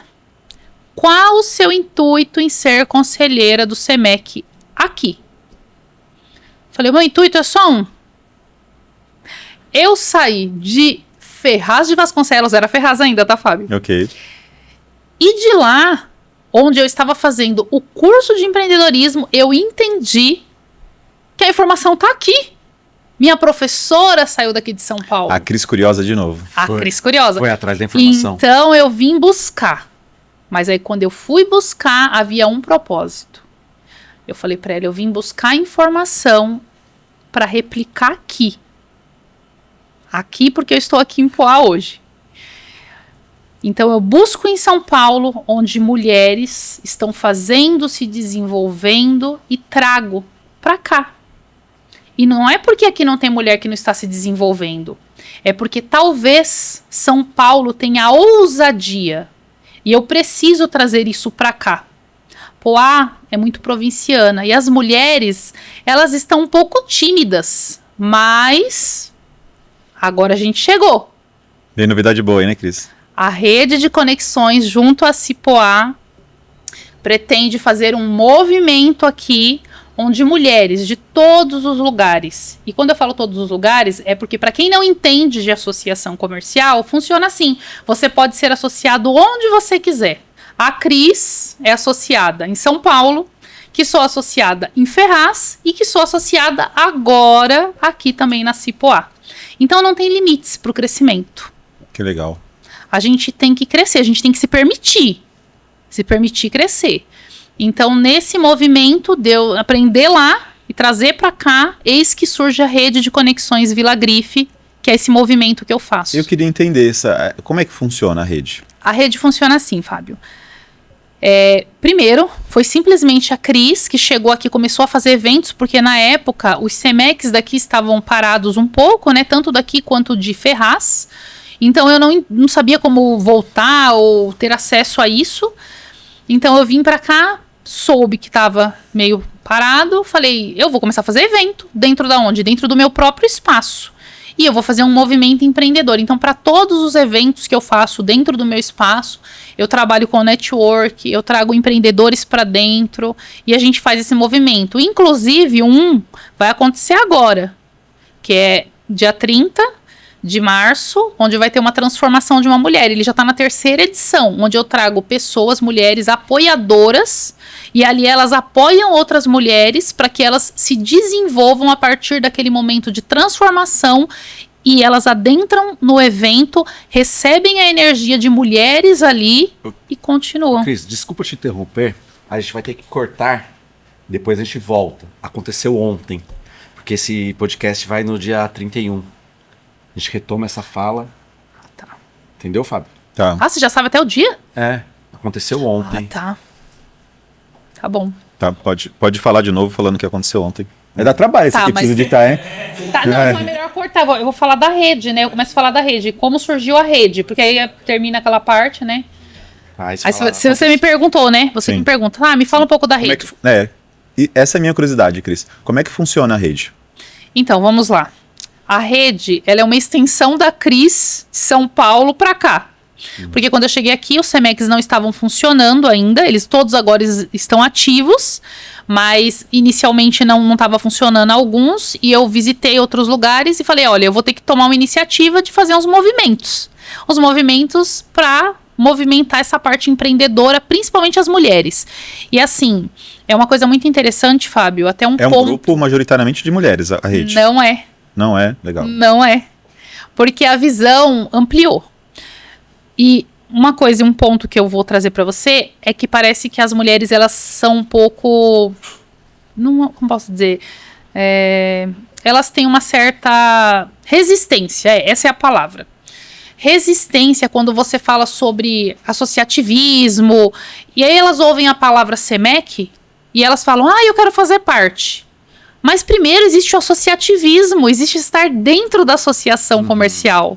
qual o seu intuito em ser conselheira do SEMEC aqui? Falei, o meu intuito é só um. Eu saí de Ferraz de Vasconcelos, era Ferraz ainda, tá, Fábio? Ok. E de lá, onde eu estava fazendo o curso de empreendedorismo, eu entendi que a informação tá aqui. Minha professora saiu daqui de São Paulo. A Cris curiosa de novo. A Cris curiosa. Foi atrás da informação. Então eu vim buscar. Mas aí quando eu fui buscar, havia um propósito. Eu falei pra ela, eu vim buscar informação para replicar aqui. Aqui porque eu estou aqui em Poá hoje. Então eu busco em São Paulo, onde mulheres estão fazendo, se desenvolvendo, e trago para cá. E não é porque aqui não tem mulher que não está se desenvolvendo. É porque talvez São Paulo tenha ousadia. E eu preciso trazer isso para cá. Poá é muito provinciana. E as mulheres, elas estão um pouco tímidas. Mas agora a gente chegou. Vem novidade boa aí, né, Cris? A rede de conexões junto à Cipoá pretende fazer um movimento aqui onde mulheres de todos os lugares, e quando eu falo todos os lugares, é porque para quem não entende de associação comercial, funciona assim, você pode ser associado onde você quiser. A Cris é associada em São Paulo, que sou associada em Ferraz e que sou associada agora aqui também na Cipoá. Então não tem limites para o crescimento. Que legal. A gente tem que crescer, a gente tem que se permitir crescer. Então, nesse movimento de eu aprender lá e trazer para cá, eis que surge a rede de conexões Vila Grife, que é esse movimento que eu faço. Eu queria entender como é que funciona a rede. A rede funciona assim, Fábio. Primeiro, foi simplesmente a Cris que chegou aqui, começou a fazer eventos, porque na época os SEMECs daqui estavam parados um pouco, né? Tanto daqui quanto de Ferraz. Então eu não sabia como voltar ou ter acesso a isso. Então eu vim para cá, soube que estava meio parado, falei, eu vou começar a fazer evento. Dentro da onde? Dentro do meu próprio espaço. E eu vou fazer um movimento empreendedor. Então, para todos os eventos que eu faço dentro do meu espaço, eu trabalho com network, eu trago empreendedores para dentro e a gente faz esse movimento. Inclusive, vai acontecer agora, que é dia 30 de março, onde vai ter uma transformação de uma mulher. Ele já está na 3ª edição, onde eu trago pessoas, mulheres apoiadoras, e ali elas apoiam outras mulheres para que elas se desenvolvam a partir daquele momento de transformação, e elas adentram no evento, recebem a energia de mulheres ali e continuam. Cris, desculpa te interromper, a gente vai ter que cortar, depois a gente volta. Aconteceu ontem, porque esse podcast vai no dia 31. A gente retoma essa fala. Tá. Entendeu, Fábio? Tá. Ah, você já sabe até o dia? Aconteceu ontem. Tá. Tá bom. Tá, pode falar de novo falando o que aconteceu ontem. Vai dar trabalho isso aqui, precisa editar, hein? Tá, não, então é melhor cortar. Eu vou falar da rede, né? Eu começo a falar da rede. Como surgiu a rede, porque aí termina aquela parte, né? Aí se você me perguntou, né? Você me pergunta, me fala um pouco da rede. E essa é a minha curiosidade, Cris. Como é que funciona a rede? Então, vamos lá. A rede, ela é uma extensão da Cris São Paulo para cá. Porque quando eu cheguei aqui, os SEMECs não estavam funcionando ainda. Eles todos agora estão ativos, mas inicialmente não estava funcionando alguns. E eu visitei outros lugares e falei, olha, eu vou ter que tomar uma iniciativa de fazer uns movimentos. Os movimentos para movimentar essa parte empreendedora, principalmente as mulheres. E assim, é uma coisa muito interessante, Fábio, até um ponto... É um grupo majoritariamente de mulheres, a rede. Não é. Não é? Legal. Não é. Porque a visão ampliou. E uma coisa, um ponto que eu vou trazer para você é que parece que as mulheres, elas são um pouco... como posso dizer? Elas têm uma certa resistência, essa é a palavra. Resistência quando você fala sobre associativismo, e aí elas ouvem a palavra SEMEC e elas falam, eu quero fazer parte. Mas primeiro existe o associativismo, existe estar dentro da associação comercial.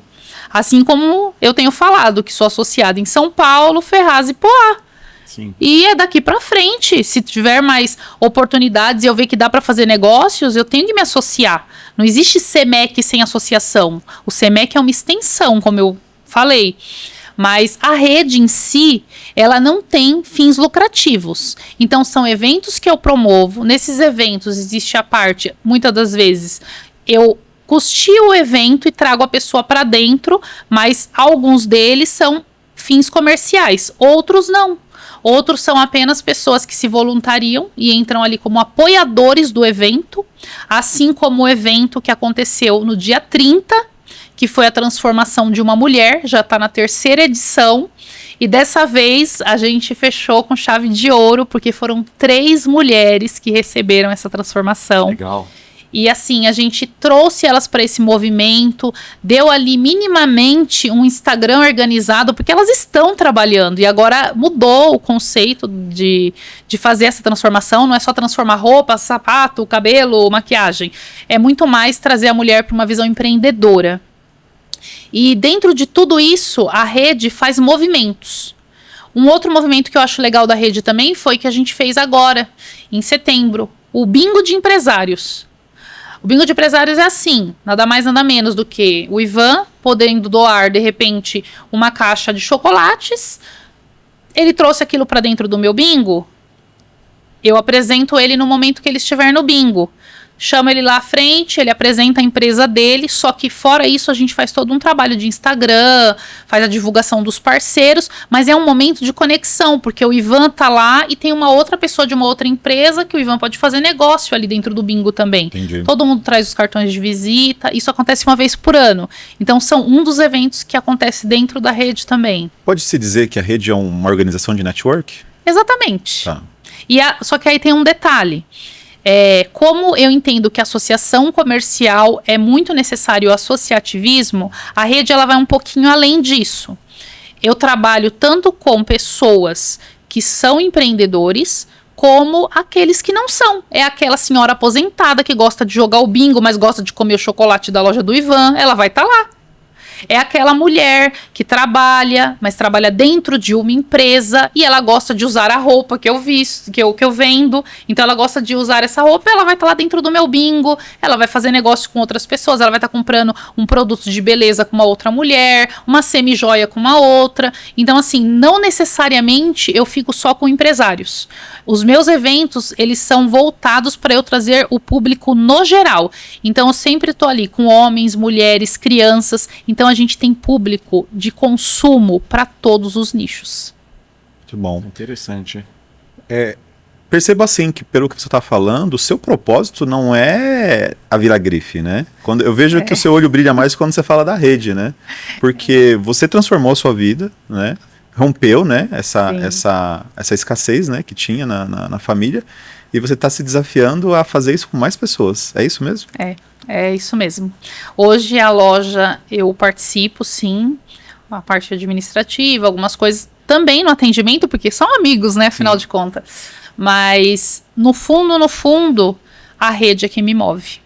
Assim como eu tenho falado, que sou associada em São Paulo, Ferraz e Poá. Sim. E é daqui pra frente. Se tiver mais oportunidades e eu ver que dá pra fazer negócios, eu tenho que me associar. Não existe SEMEC sem associação. O SEMEC é uma extensão, como eu falei. Mas a rede em si, ela não tem fins lucrativos. Então, são eventos que eu promovo. Nesses eventos existe a parte, muitas das vezes, eu custio o evento e trago a pessoa para dentro, mas alguns deles são fins comerciais, outros não. Outros são apenas pessoas que se voluntariam e entram ali como apoiadores do evento, assim como o evento que aconteceu no dia 30, que foi a transformação de uma mulher, já está na 3ª edição, e dessa vez a gente fechou com chave de ouro, porque foram 3 mulheres que receberam essa transformação. Legal. E assim, a gente trouxe elas para esse movimento, deu ali minimamente um Instagram organizado, porque elas estão trabalhando. E agora mudou o conceito de fazer essa transformação. Não é só transformar roupa, sapato, cabelo, maquiagem. É muito mais trazer a mulher para uma visão empreendedora. E dentro de tudo isso, a rede faz movimentos. Um outro movimento que eu acho legal da rede também foi que a gente fez agora, em setembro, o Bingo de Empresários. O bingo de empresários é assim, nada mais nada menos do que o Ivan podendo doar, de repente, uma caixa de chocolates. Ele trouxe aquilo para dentro do meu bingo. Eu apresento ele no momento que ele estiver no bingo. Chama ele lá à frente, ele apresenta a empresa dele, só que fora isso a gente faz todo um trabalho de Instagram, faz a divulgação dos parceiros, mas é um momento de conexão, porque o Ivan tá lá e tem uma outra pessoa de uma outra empresa que o Ivan pode fazer negócio ali dentro do bingo também. Entendi. Todo mundo traz os cartões de visita, isso acontece uma vez por ano. Então são um dos eventos que acontece dentro da rede também. Pode-se dizer que a rede é uma organização de network? Exatamente. Tá. Só que aí tem um detalhe. Como eu entendo que a associação comercial é muito necessário o associativismo, a rede ela vai um pouquinho além disso. Eu trabalho tanto com pessoas que são empreendedores, como aqueles que não são. É aquela senhora aposentada que gosta de jogar o bingo, mas gosta de comer o chocolate da loja do Ivan, ela vai estar lá. É aquela mulher que trabalha, mas trabalha dentro de uma empresa e ela gosta de usar a roupa que eu visto, que eu vendo. Então ela gosta de usar essa roupa, ela vai estar lá dentro do meu bingo, ela vai fazer negócio com outras pessoas, ela vai estar comprando um produto de beleza com uma outra mulher, uma semi-joia com uma outra. Então assim, não necessariamente eu fico só com empresários. Os meus eventos, eles são voltados para eu trazer o público no geral. Então eu sempre estou ali com homens, mulheres, crianças. Então a gente tem público de consumo para todos os nichos. Muito bom. Interessante. Perceba assim que, pelo que você está falando, o seu propósito não é a Villagrife, né? Quando eu vejo que o seu olho brilha mais quando você fala da rede, né? Porque você transformou a sua vida, né? Rompeu, né? Essa escassez, né? Que tinha na família. E você está se desafiando a fazer isso com mais pessoas. É isso mesmo? É isso mesmo. Hoje a loja eu participo, sim, a parte administrativa, algumas coisas também no atendimento, porque são amigos, né, afinal de contas. Mas no fundo, a rede é que me move.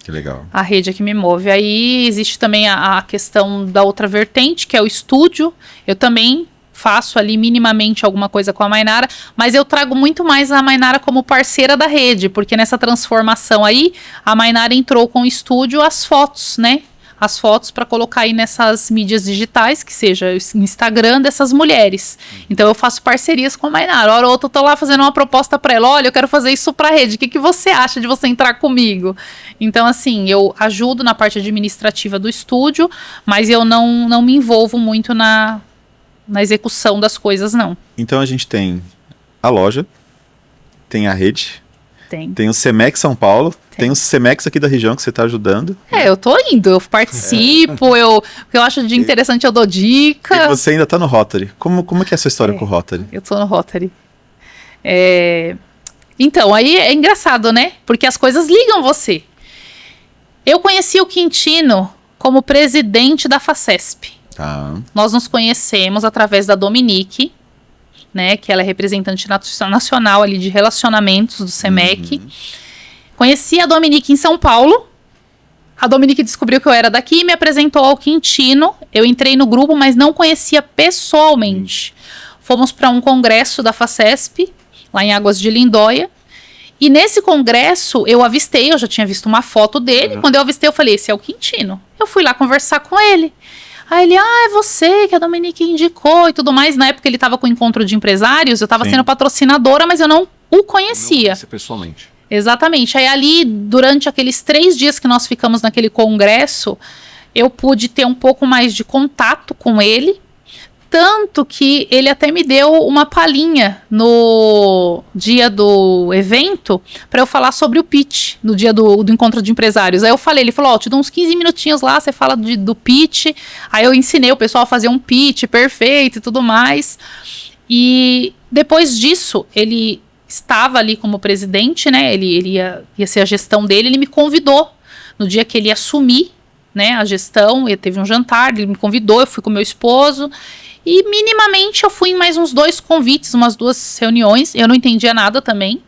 Que legal. A rede é que me move. Aí existe também a questão da outra vertente, que é o estúdio. Eu também faço ali minimamente alguma coisa com a Mainara, mas eu trago muito mais a Mainara como parceira da rede, porque nessa transformação aí, a Mainara entrou com o estúdio as fotos, né? As fotos para colocar aí nessas mídias digitais, que seja o Instagram dessas mulheres. Então eu faço parcerias com a Mainara. Hora ou outra eu tô lá fazendo uma proposta para ela, olha, eu quero fazer isso para a rede, o que você acha de você entrar comigo? Então assim, eu ajudo na parte administrativa do estúdio, mas eu não me envolvo muito na execução das coisas, não. Então a gente tem a loja, tem a rede, tem o Semex São Paulo, tem o Semex aqui da região que você está ajudando. Eu tô indo, eu participo, o que eu acho de interessante eu dou dica. E você ainda está no Rotary. Como que é a sua história com o Rotary? Eu tô no Rotary. Então, aí é engraçado, né? Porque as coisas ligam você. Eu conheci o Quintino como presidente da FACESP. Tá. Nós nos conhecemos através da Dominique, né, que ela é representante nacional ali de relacionamentos do SEMEC. Conheci a Dominique em São Paulo. A Dominique descobriu que eu era daqui e me apresentou ao Quintino. Eu entrei no grupo, mas não conhecia pessoalmente. Fomos para um congresso da FACESP, lá em Águas de Lindóia. E nesse congresso, eu já tinha visto uma foto dele. Quando eu avistei, eu falei, esse é o Quintino. Eu fui lá conversar com ele. Aí ele, é você que a Dominique indicou e tudo mais. Na época ele estava com o encontro de empresários, eu estava Sim. sendo patrocinadora, mas eu não o conhecia. Você pessoalmente. Exatamente. Aí ali, durante aqueles 3 dias que nós ficamos naquele congresso, eu pude ter um pouco mais de contato com ele. Tanto que ele até me deu uma palhinha no dia do evento para eu falar sobre o pitch, no dia do encontro de empresários. Aí eu falei, ele falou, te dou uns 15 minutinhos lá, você fala do pitch. Aí eu ensinei o pessoal a fazer um pitch perfeito e tudo mais. E depois disso, ele estava ali como presidente, né? Ele ia ser a gestão dele, ele me convidou no dia que ele ia assumir, né, a gestão. Teve um jantar, ele me convidou, eu fui com meu esposo. E minimamente eu fui em mais uns 2 convites, umas 2 reuniões. Eu não entendia nada também.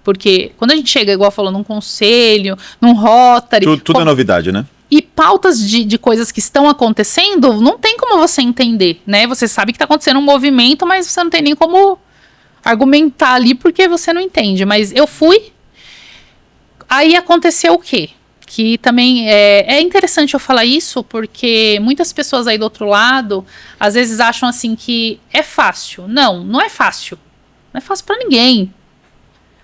Porque quando a gente chega, igual falando, num conselho, num Rotary... Tudo é novidade, né? E pautas de coisas que estão acontecendo, não tem como você entender, né? Você sabe que está acontecendo um movimento, mas você não tem nem como argumentar ali porque você não entende. Mas eu fui. Aí aconteceu o quê? Que também é interessante eu falar isso, porque muitas pessoas aí do outro lado, às vezes acham assim que é fácil. Não, não é fácil. Não é fácil pra ninguém.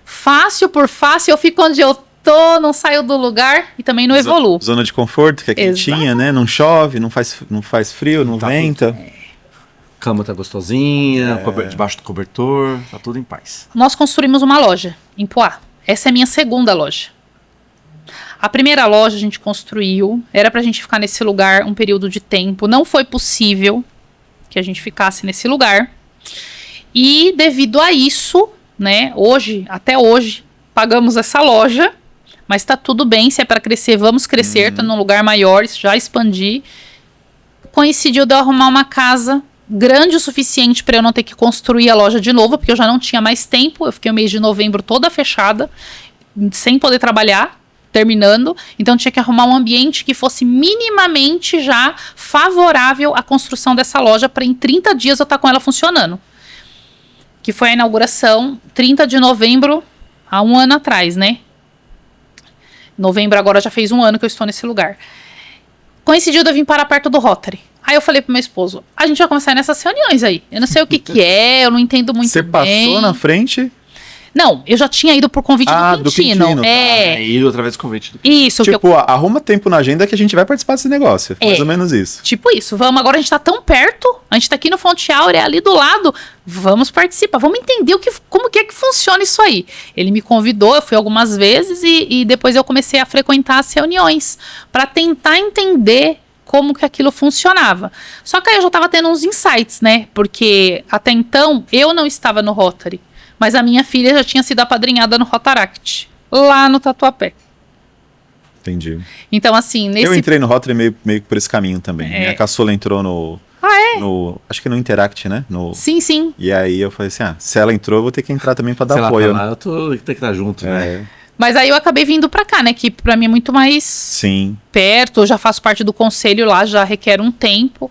Fácil por fácil, eu fico onde eu tô, não saio do lugar e também não evoluo. Zona de conforto, que é quentinha, né? Não chove, não faz frio, não venta. Cama tá gostosinha, debaixo do cobertor, tá tudo em paz. Nós construímos uma loja em Poá. Essa é a minha segunda loja. A primeira loja a gente construiu, era pra gente ficar nesse lugar um período de tempo. Não foi possível que a gente ficasse nesse lugar. E devido a isso, né, até hoje, pagamos essa loja, mas tá tudo bem, se é pra crescer, vamos crescer, tá num lugar maior, já expandir. Coincidiu de eu arrumar uma casa grande o suficiente para eu não ter que construir a loja de novo, porque eu já não tinha mais tempo. Eu fiquei o mês de novembro toda fechada, sem poder trabalhar, terminando. Então tinha que arrumar um ambiente que fosse minimamente já favorável à construção dessa loja para em 30 dias eu estar com ela funcionando. Que foi a inauguração 30 de novembro, há 1 ano atrás, né? Novembro agora já fez 1 ano que eu estou nesse lugar. Coincidiu de eu vir parar perto do Rotary. Aí eu falei pro meu esposo, a gente vai começar nessas reuniões aí. Eu não sei o que é, eu não entendo muito bem. Você passou na frente? Não, eu já tinha ido por convite do Quintino. E outra vez convite do Quintino. Isso. Tipo, arruma tempo na agenda que a gente vai participar desse negócio. Mais ou menos isso. Tipo isso. Vamos, agora a gente tá tão perto, a gente tá aqui no Fonte Áurea, ali do lado. Vamos participar, vamos entender como que funciona isso aí. Ele me convidou, eu fui algumas vezes e depois eu comecei a frequentar as reuniões para tentar entender como que aquilo funcionava. Só que aí eu já tava tendo uns insights, né? Porque até então eu não estava no Rotary. Mas a minha filha já tinha sido apadrinhada no Rotaract, lá no Tatuapé. Entendi. Então, assim, Eu entrei no Rotary meio por esse caminho também. Minha caçula entrou no... acho que no Interact, né? Sim. E aí eu falei assim, se ela entrou, eu vou ter que entrar também pra dar apoio. Lá, eu tenho que estar junto, né? Mas aí eu acabei vindo pra cá, né? Que pra mim é muito mais perto. Eu já faço parte do conselho lá, já requer um tempo.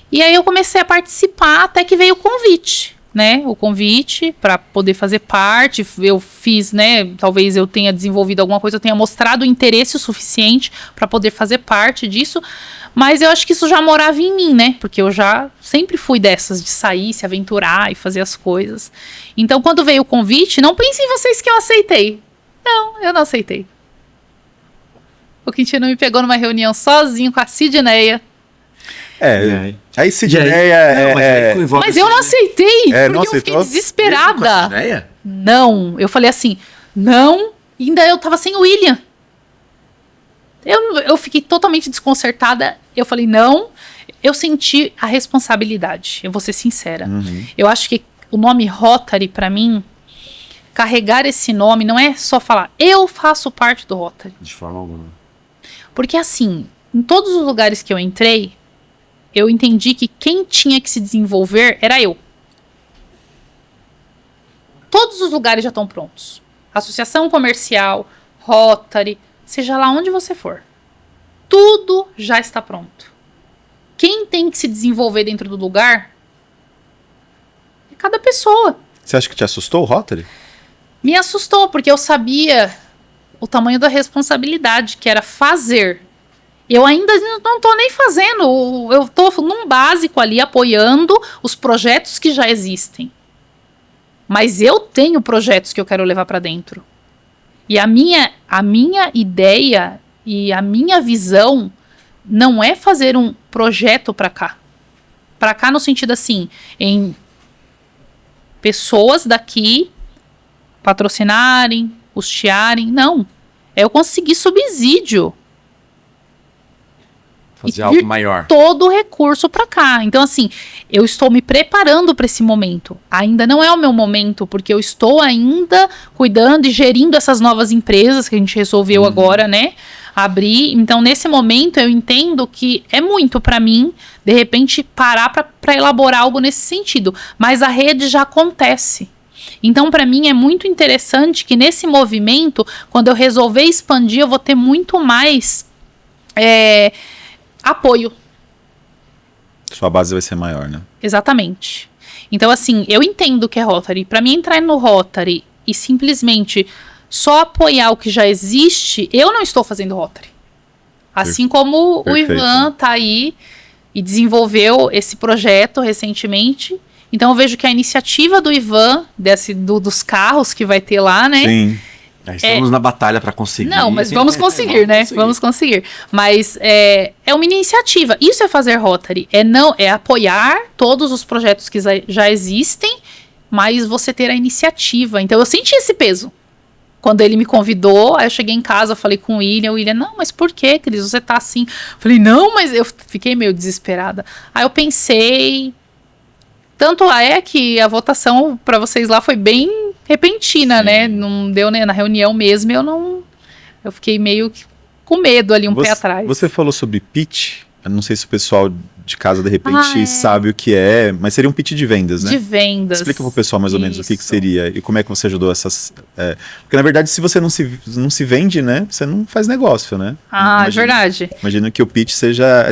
E aí eu comecei a participar até que veio o convite. Né, o convite para poder fazer parte. Eu fiz, né, talvez eu tenha desenvolvido alguma coisa, eu tenha mostrado interesse o suficiente para poder fazer parte disso, mas eu acho que isso já morava em mim, né, porque eu já sempre fui dessas de sair, se aventurar e fazer as coisas. Então quando veio o convite, não pensem em vocês que eu aceitei. Não, eu não aceitei. O Quintino me pegou numa reunião sozinho com a Sidneia. Aí Sidneia Mas eu não aceitei, porque eu fiquei desesperada. Não, eu falei assim, não, ainda eu tava sem o William. Eu fiquei totalmente desconcertada, eu falei não, eu senti a responsabilidade, eu vou ser sincera. Eu acho que o nome Rotary, pra mim, carregar esse nome não é só falar, eu faço parte do Rotary. De forma alguma. Porque assim, em todos os lugares que eu entrei, eu entendi que quem tinha que se desenvolver era eu. Todos os lugares já estão prontos. Associação comercial, Rotary, seja lá onde você for. Tudo já está pronto. Quem tem que se desenvolver dentro do lugar é cada pessoa. Você acha que te assustou o Rotary? Me assustou, porque eu sabia o tamanho da responsabilidade, que era fazer. Eu ainda não tô nem fazendo, eu tô num básico ali, apoiando os projetos que já existem. Mas eu tenho projetos que eu quero levar para dentro. E a minha ideia e a minha visão não é fazer um projeto para cá. Para cá no sentido assim, em pessoas daqui patrocinarem, custearem. Não. É eu conseguir subsídio. Fazer algo maior. Todo o recurso para cá. Então, assim, eu estou me preparando para esse momento. Ainda não é o meu momento, porque eu estou ainda cuidando e gerindo essas novas empresas que a gente resolveu agora, né? Abrir. Então, nesse momento, eu entendo que é muito para mim, de repente, parar para elaborar algo nesse sentido. Mas a rede já acontece. Então, para mim, é muito interessante que nesse movimento, quando eu resolver expandir, eu vou ter muito mais apoio. Sua base vai ser maior, né? Exatamente. Então, assim, eu entendo que é Rotary. Para mim, entrar no Rotary e simplesmente só apoiar o que já existe, eu não estou fazendo Rotary. Assim como Perfeito. O Ivan tá aí e desenvolveu esse projeto recentemente. Então, eu vejo que a iniciativa do Ivan, dos carros que vai ter lá, né? Sim. Estamos na batalha para conseguir. Não, mas vamos conseguir, né? Vamos conseguir. Mas é uma iniciativa. Isso é fazer Rotary. É apoiar todos os projetos que já existem, mas você ter a iniciativa. Então, eu senti esse peso. Quando ele me convidou, aí eu cheguei em casa, falei com o William, não, mas por que, Cris, você tá assim? Falei, não, mas eu fiquei meio desesperada. Aí eu pensei, tanto é que a votação para vocês lá foi bem repentina, né? Não deu, né? Na reunião mesmo, eu fiquei meio com medo ali, pé atrás. Você falou sobre pitch, eu não sei se o pessoal de casa, de repente, sabe o que é, mas seria um pitch de vendas, né? De vendas. Explica pro pessoal mais ou menos o que seria e como é que você ajudou essas... porque, na verdade, se você não se vende, né, você não faz negócio, né? É verdade. Imagino que o pitch seja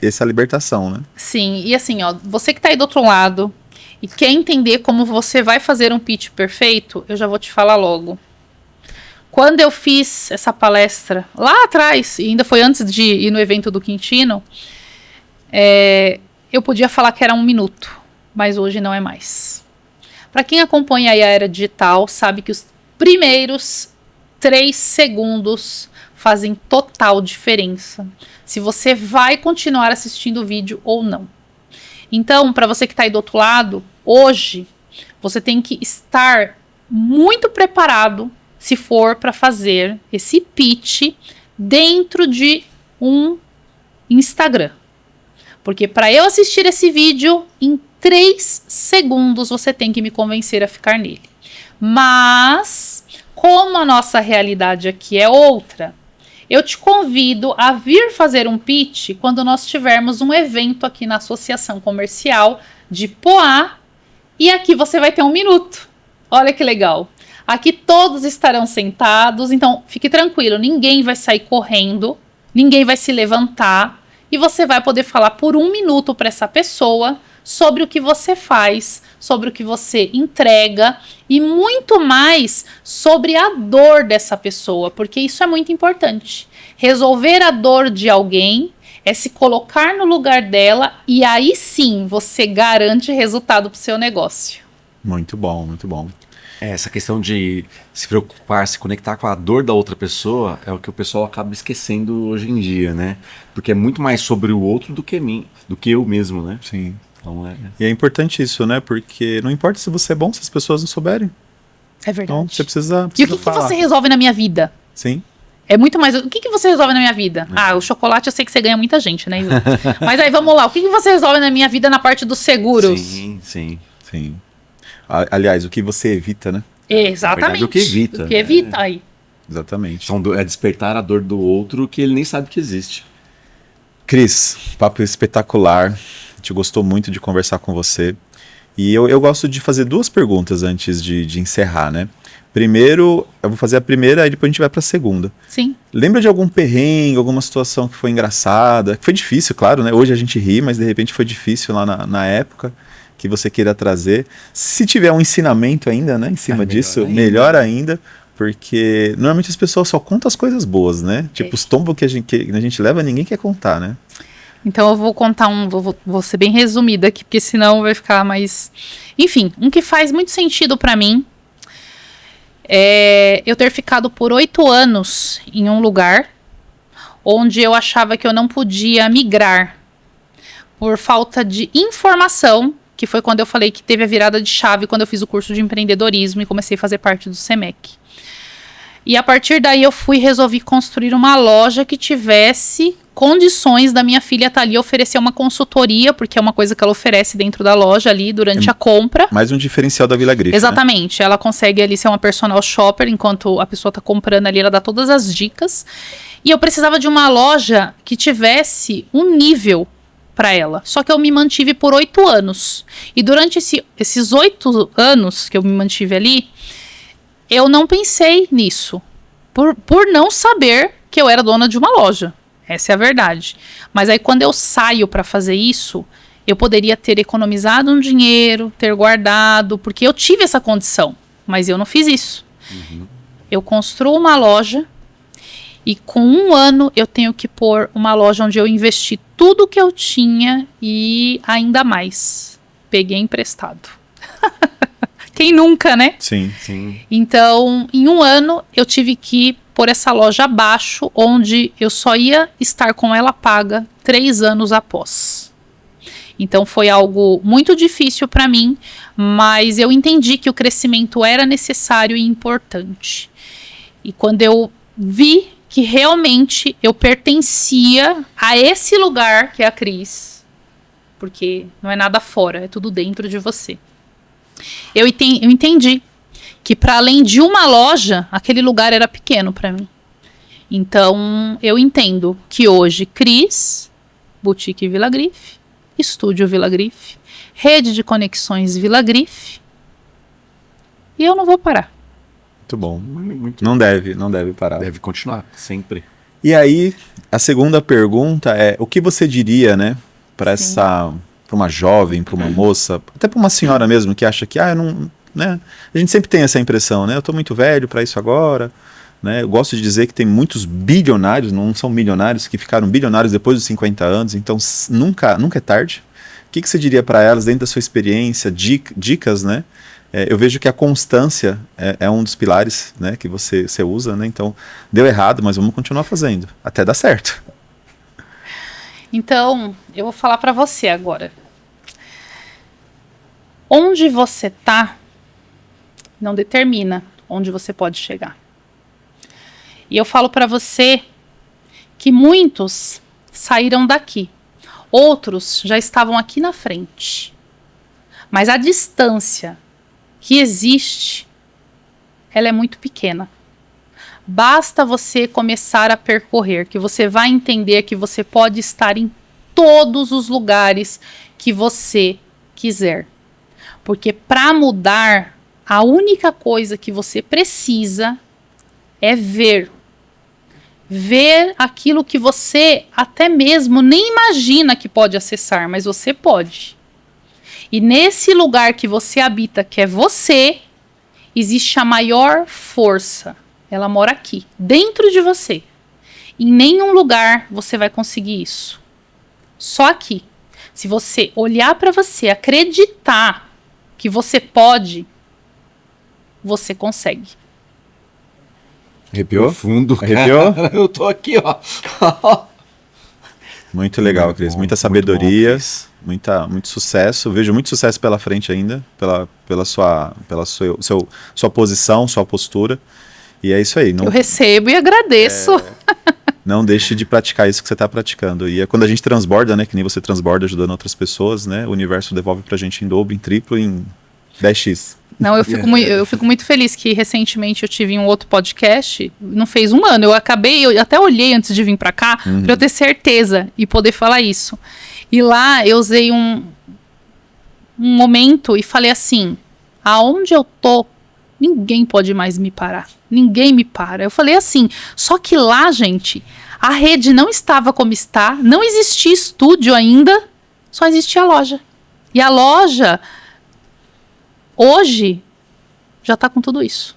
essa libertação, né? Sim, e assim, ó, você que tá aí do outro lado e quer entender como você vai fazer um pitch perfeito, eu já vou te falar logo. Quando eu fiz essa palestra lá atrás, e ainda foi antes de ir no evento do Quintino, eu podia falar que era 1 minuto, mas hoje não é mais. Para quem acompanha aí a era digital, sabe que os primeiros 3 segundos fazem total diferença. Se você vai continuar assistindo o vídeo ou não. Então, para você que está aí do outro lado, hoje, você tem que estar muito preparado se for para fazer esse pitch dentro de um Instagram. Porque para eu assistir esse vídeo, em 3 segundos você tem que me convencer a ficar nele. Mas, como a nossa realidade aqui é outra, eu te convido a vir fazer um pitch quando nós tivermos um evento aqui na Associação Comercial de Poá. E aqui você vai ter 1 minuto. Olha que legal. Aqui todos estarão sentados, então fique tranquilo, ninguém vai sair correndo, ninguém vai se levantar. E você vai poder falar por 1 minuto para essa pessoa sobre o que você faz, sobre o que você entrega e muito mais sobre a dor dessa pessoa, porque isso é muito importante. Resolver a dor de alguém é se colocar no lugar dela e aí sim você garante resultado para o seu negócio. Muito bom, muito bom. Essa questão de se preocupar, se conectar com a dor da outra pessoa é o que o pessoal acaba esquecendo hoje em dia, né? Porque é muito mais sobre o outro do que eu mesmo, né? Sim. Então, E é importante isso, né? Porque não importa se você é bom se as pessoas não souberem. É verdade. Então você precisa e o que você resolve na minha vida? Sim. É muito mais... O que você resolve na minha vida? O chocolate eu sei que você ganha muita gente, né, Ivan? Mas aí, vamos lá. O que você resolve na minha vida na parte dos seguros? Sim. Aliás, o que você evita, né? Exatamente. Verdade, o que evita. O que evita aí. Exatamente. Então, é despertar a dor do outro que ele nem sabe que existe. Cris, papo espetacular. A gente gostou muito de conversar com você. E eu gosto de fazer 2 perguntas antes de encerrar, né? Primeiro, eu vou fazer a primeira, aí depois a gente vai para a segunda. Sim. Lembra de algum perrengue, alguma situação que foi engraçada? Que foi difícil, claro, né? Hoje a gente ri, mas de repente foi difícil lá na época, que você queira trazer. Se tiver um ensinamento ainda, né, em cima disso, melhor ainda, Porque normalmente as pessoas só contam as coisas boas, né? Tipo, os tombos que a gente leva, ninguém quer contar, né? Então eu vou contar vou ser bem resumida aqui, porque senão vai ficar mais... Enfim, um que faz muito sentido pra mim é eu ter ficado por 8 anos em um lugar onde eu achava que eu não podia migrar por falta de informação, que foi quando eu falei que teve a virada de chave quando eu fiz o curso de empreendedorismo e comecei a fazer parte do SEMEC. E a partir daí eu resolvi construir uma loja que tivesse condições da minha filha estar ali, oferecer uma consultoria, porque é uma coisa que ela oferece dentro da loja ali durante a compra. Mais um diferencial da Vila Grife. Exatamente. Né? Ela consegue ali ser uma personal shopper, enquanto a pessoa está comprando ali, ela dá todas as dicas. E eu precisava de uma loja que tivesse um nível para ela. Só que eu me mantive por 8 anos. E durante esses 8 anos que eu me mantive ali, eu não pensei nisso. Por não saber que eu era dona de uma loja. Essa é a verdade. Mas aí quando eu saio para fazer isso, eu poderia ter economizado um dinheiro, ter guardado, porque eu tive essa condição. Mas eu não fiz isso. Uhum. Eu construo uma loja e com 1 ano eu tenho que pôr uma loja onde eu investi tudo que eu tinha e ainda mais. Peguei emprestado. Quem nunca, né? Sim, sim. Então, em 1 ano, eu tive que pôr essa loja abaixo, onde eu só ia estar com ela paga 3 anos após. Então, foi algo muito difícil para mim, mas eu entendi que o crescimento era necessário e importante. E quando eu vi que realmente eu pertencia a esse lugar que é a Cris, porque não é nada fora, é tudo dentro de você. Eu entendi que para além de uma loja, aquele lugar era pequeno para mim. Então, eu entendo que hoje Cris, Boutique Vila Grife, Estúdio Vila Grife, Rede de Conexões Vila Grife, e eu não vou parar. Muito bom. Não deve parar. Deve continuar, sempre. E aí, a segunda pergunta é, o que você diria, né, para uma jovem, para uma moça, até para uma senhora mesmo que acha que, eu não, né? A gente sempre tem essa impressão, né? Eu tô muito velho para isso agora, né? Eu gosto de dizer que tem muitos bilionários, não são milionários, que ficaram bilionários depois dos 50 anos, então nunca é tarde. O que você diria para elas dentro da sua experiência, dicas, né? Eu vejo que a constância é um dos pilares, né, que você usa, né? Então, deu errado, mas vamos continuar fazendo, até dar certo. Então, eu vou falar para você agora. Onde você tá não determina onde você pode chegar. E eu falo para você que muitos saíram daqui. Outros já estavam aqui na frente. Mas a distância que existe, ela é muito pequena. Basta você começar a percorrer, que você vai entender que você pode estar em todos os lugares que você quiser. Porque para mudar, a única coisa que você precisa é ver. Ver aquilo que você até mesmo nem imagina que pode acessar, mas você pode. E nesse lugar que você habita, que é você, existe a maior força. Ela mora aqui, dentro de você. Em nenhum lugar você vai conseguir isso. Só aqui. Se você olhar para você, acreditar que você pode, você consegue. Arrepiou? Fundo. Arrepiou? Eu tô aqui, ó. Muito legal, Cris. Muita sabedoria, muito sucesso. Vejo muito sucesso pela frente ainda, pela sua posição, sua postura. E é isso aí. Eu recebo e agradeço. Não deixe de praticar isso que você está praticando. E é quando a gente transborda, né? Que nem você transborda ajudando outras pessoas, né? O universo devolve pra gente em dobro, em triplo, em 10x. Não, eu fico muito feliz que recentemente eu tive um outro podcast, não fez 1 ano, eu até olhei antes de vir pra cá, pra eu ter certeza e poder falar isso. E lá eu usei um momento e falei assim, aonde eu tô, ninguém pode mais me parar, ninguém me para. Eu falei assim, só que lá, gente, a rede não estava como está, não existia estúdio ainda, só existia a loja. E a loja... hoje, já está com tudo isso.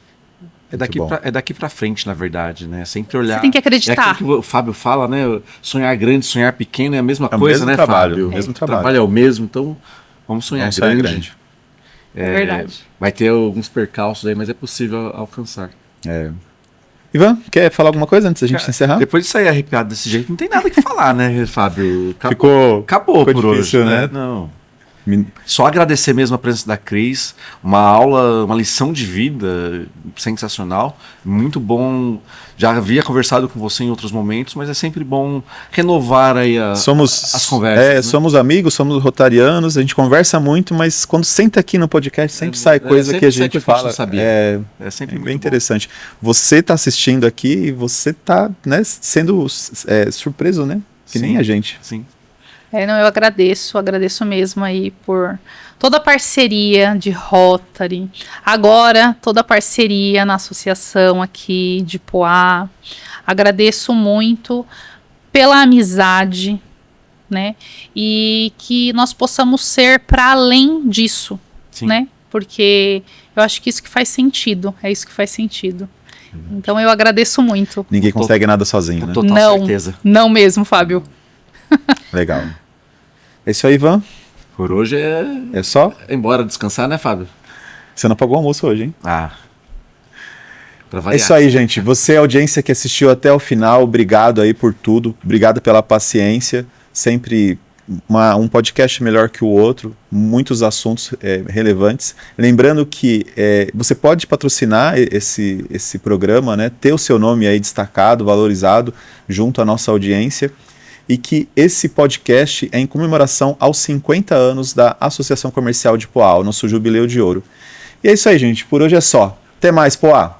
É daqui pra frente, na verdade, né? Sempre olhar. Você tem que acreditar. É aquilo que o Fábio fala, né? Sonhar grande, sonhar pequeno é a mesma É o coisa, mesmo né, trabalho, Fábio? o mesmo O trabalho. trabalho é o mesmo, então vamos sonhar grande. É verdade. Vai ter alguns percalços aí, mas é possível alcançar. Ivan, quer falar alguma coisa antes da gente encerrar? Depois de sair arrepiado desse jeito, não tem nada que falar, né, Fábio? Ficou Acabou por difícil, hoje, né? Não. Só agradecer mesmo a presença da Cris, uma aula, uma lição de vida sensacional, muito bom. Já havia conversado com você em outros momentos, mas é sempre bom renovar aí as conversas. Né? Somos amigos, somos rotarianos, a gente conversa muito, mas quando senta aqui no podcast sempre sai coisa sempre que a gente fala. Sabia. É sempre bem interessante. Você está assistindo aqui e você está, né, sendo surpreso, né? Que nem a gente. Sim. Não, eu agradeço mesmo aí por toda a parceria de Rotary, agora toda a parceria na associação aqui de Poá, agradeço muito pela amizade, né, e que nós possamos ser para além disso, né, porque eu acho que isso que faz sentido, é isso que faz sentido. Então eu agradeço muito. Ninguém consegue nada sozinho, né? Total certeza. Não mesmo, Fábio. Legal. É isso aí, Ivan? Por hoje é só? Embora descansar, né, Fábio? Você não pagou o almoço hoje, hein? Pra variar. É isso aí, gente. Você, audiência que assistiu até o final, obrigado aí por tudo. Obrigado pela paciência. Sempre um podcast melhor que o outro. Muitos assuntos relevantes. Lembrando que você pode patrocinar esse programa, né? Ter o seu nome aí destacado, valorizado, junto à nossa audiência. E que esse podcast é em comemoração aos 50 anos da Associação Comercial de Poá, o nosso jubileu de ouro. E é isso aí, gente. Por hoje é só. Até mais, Poá!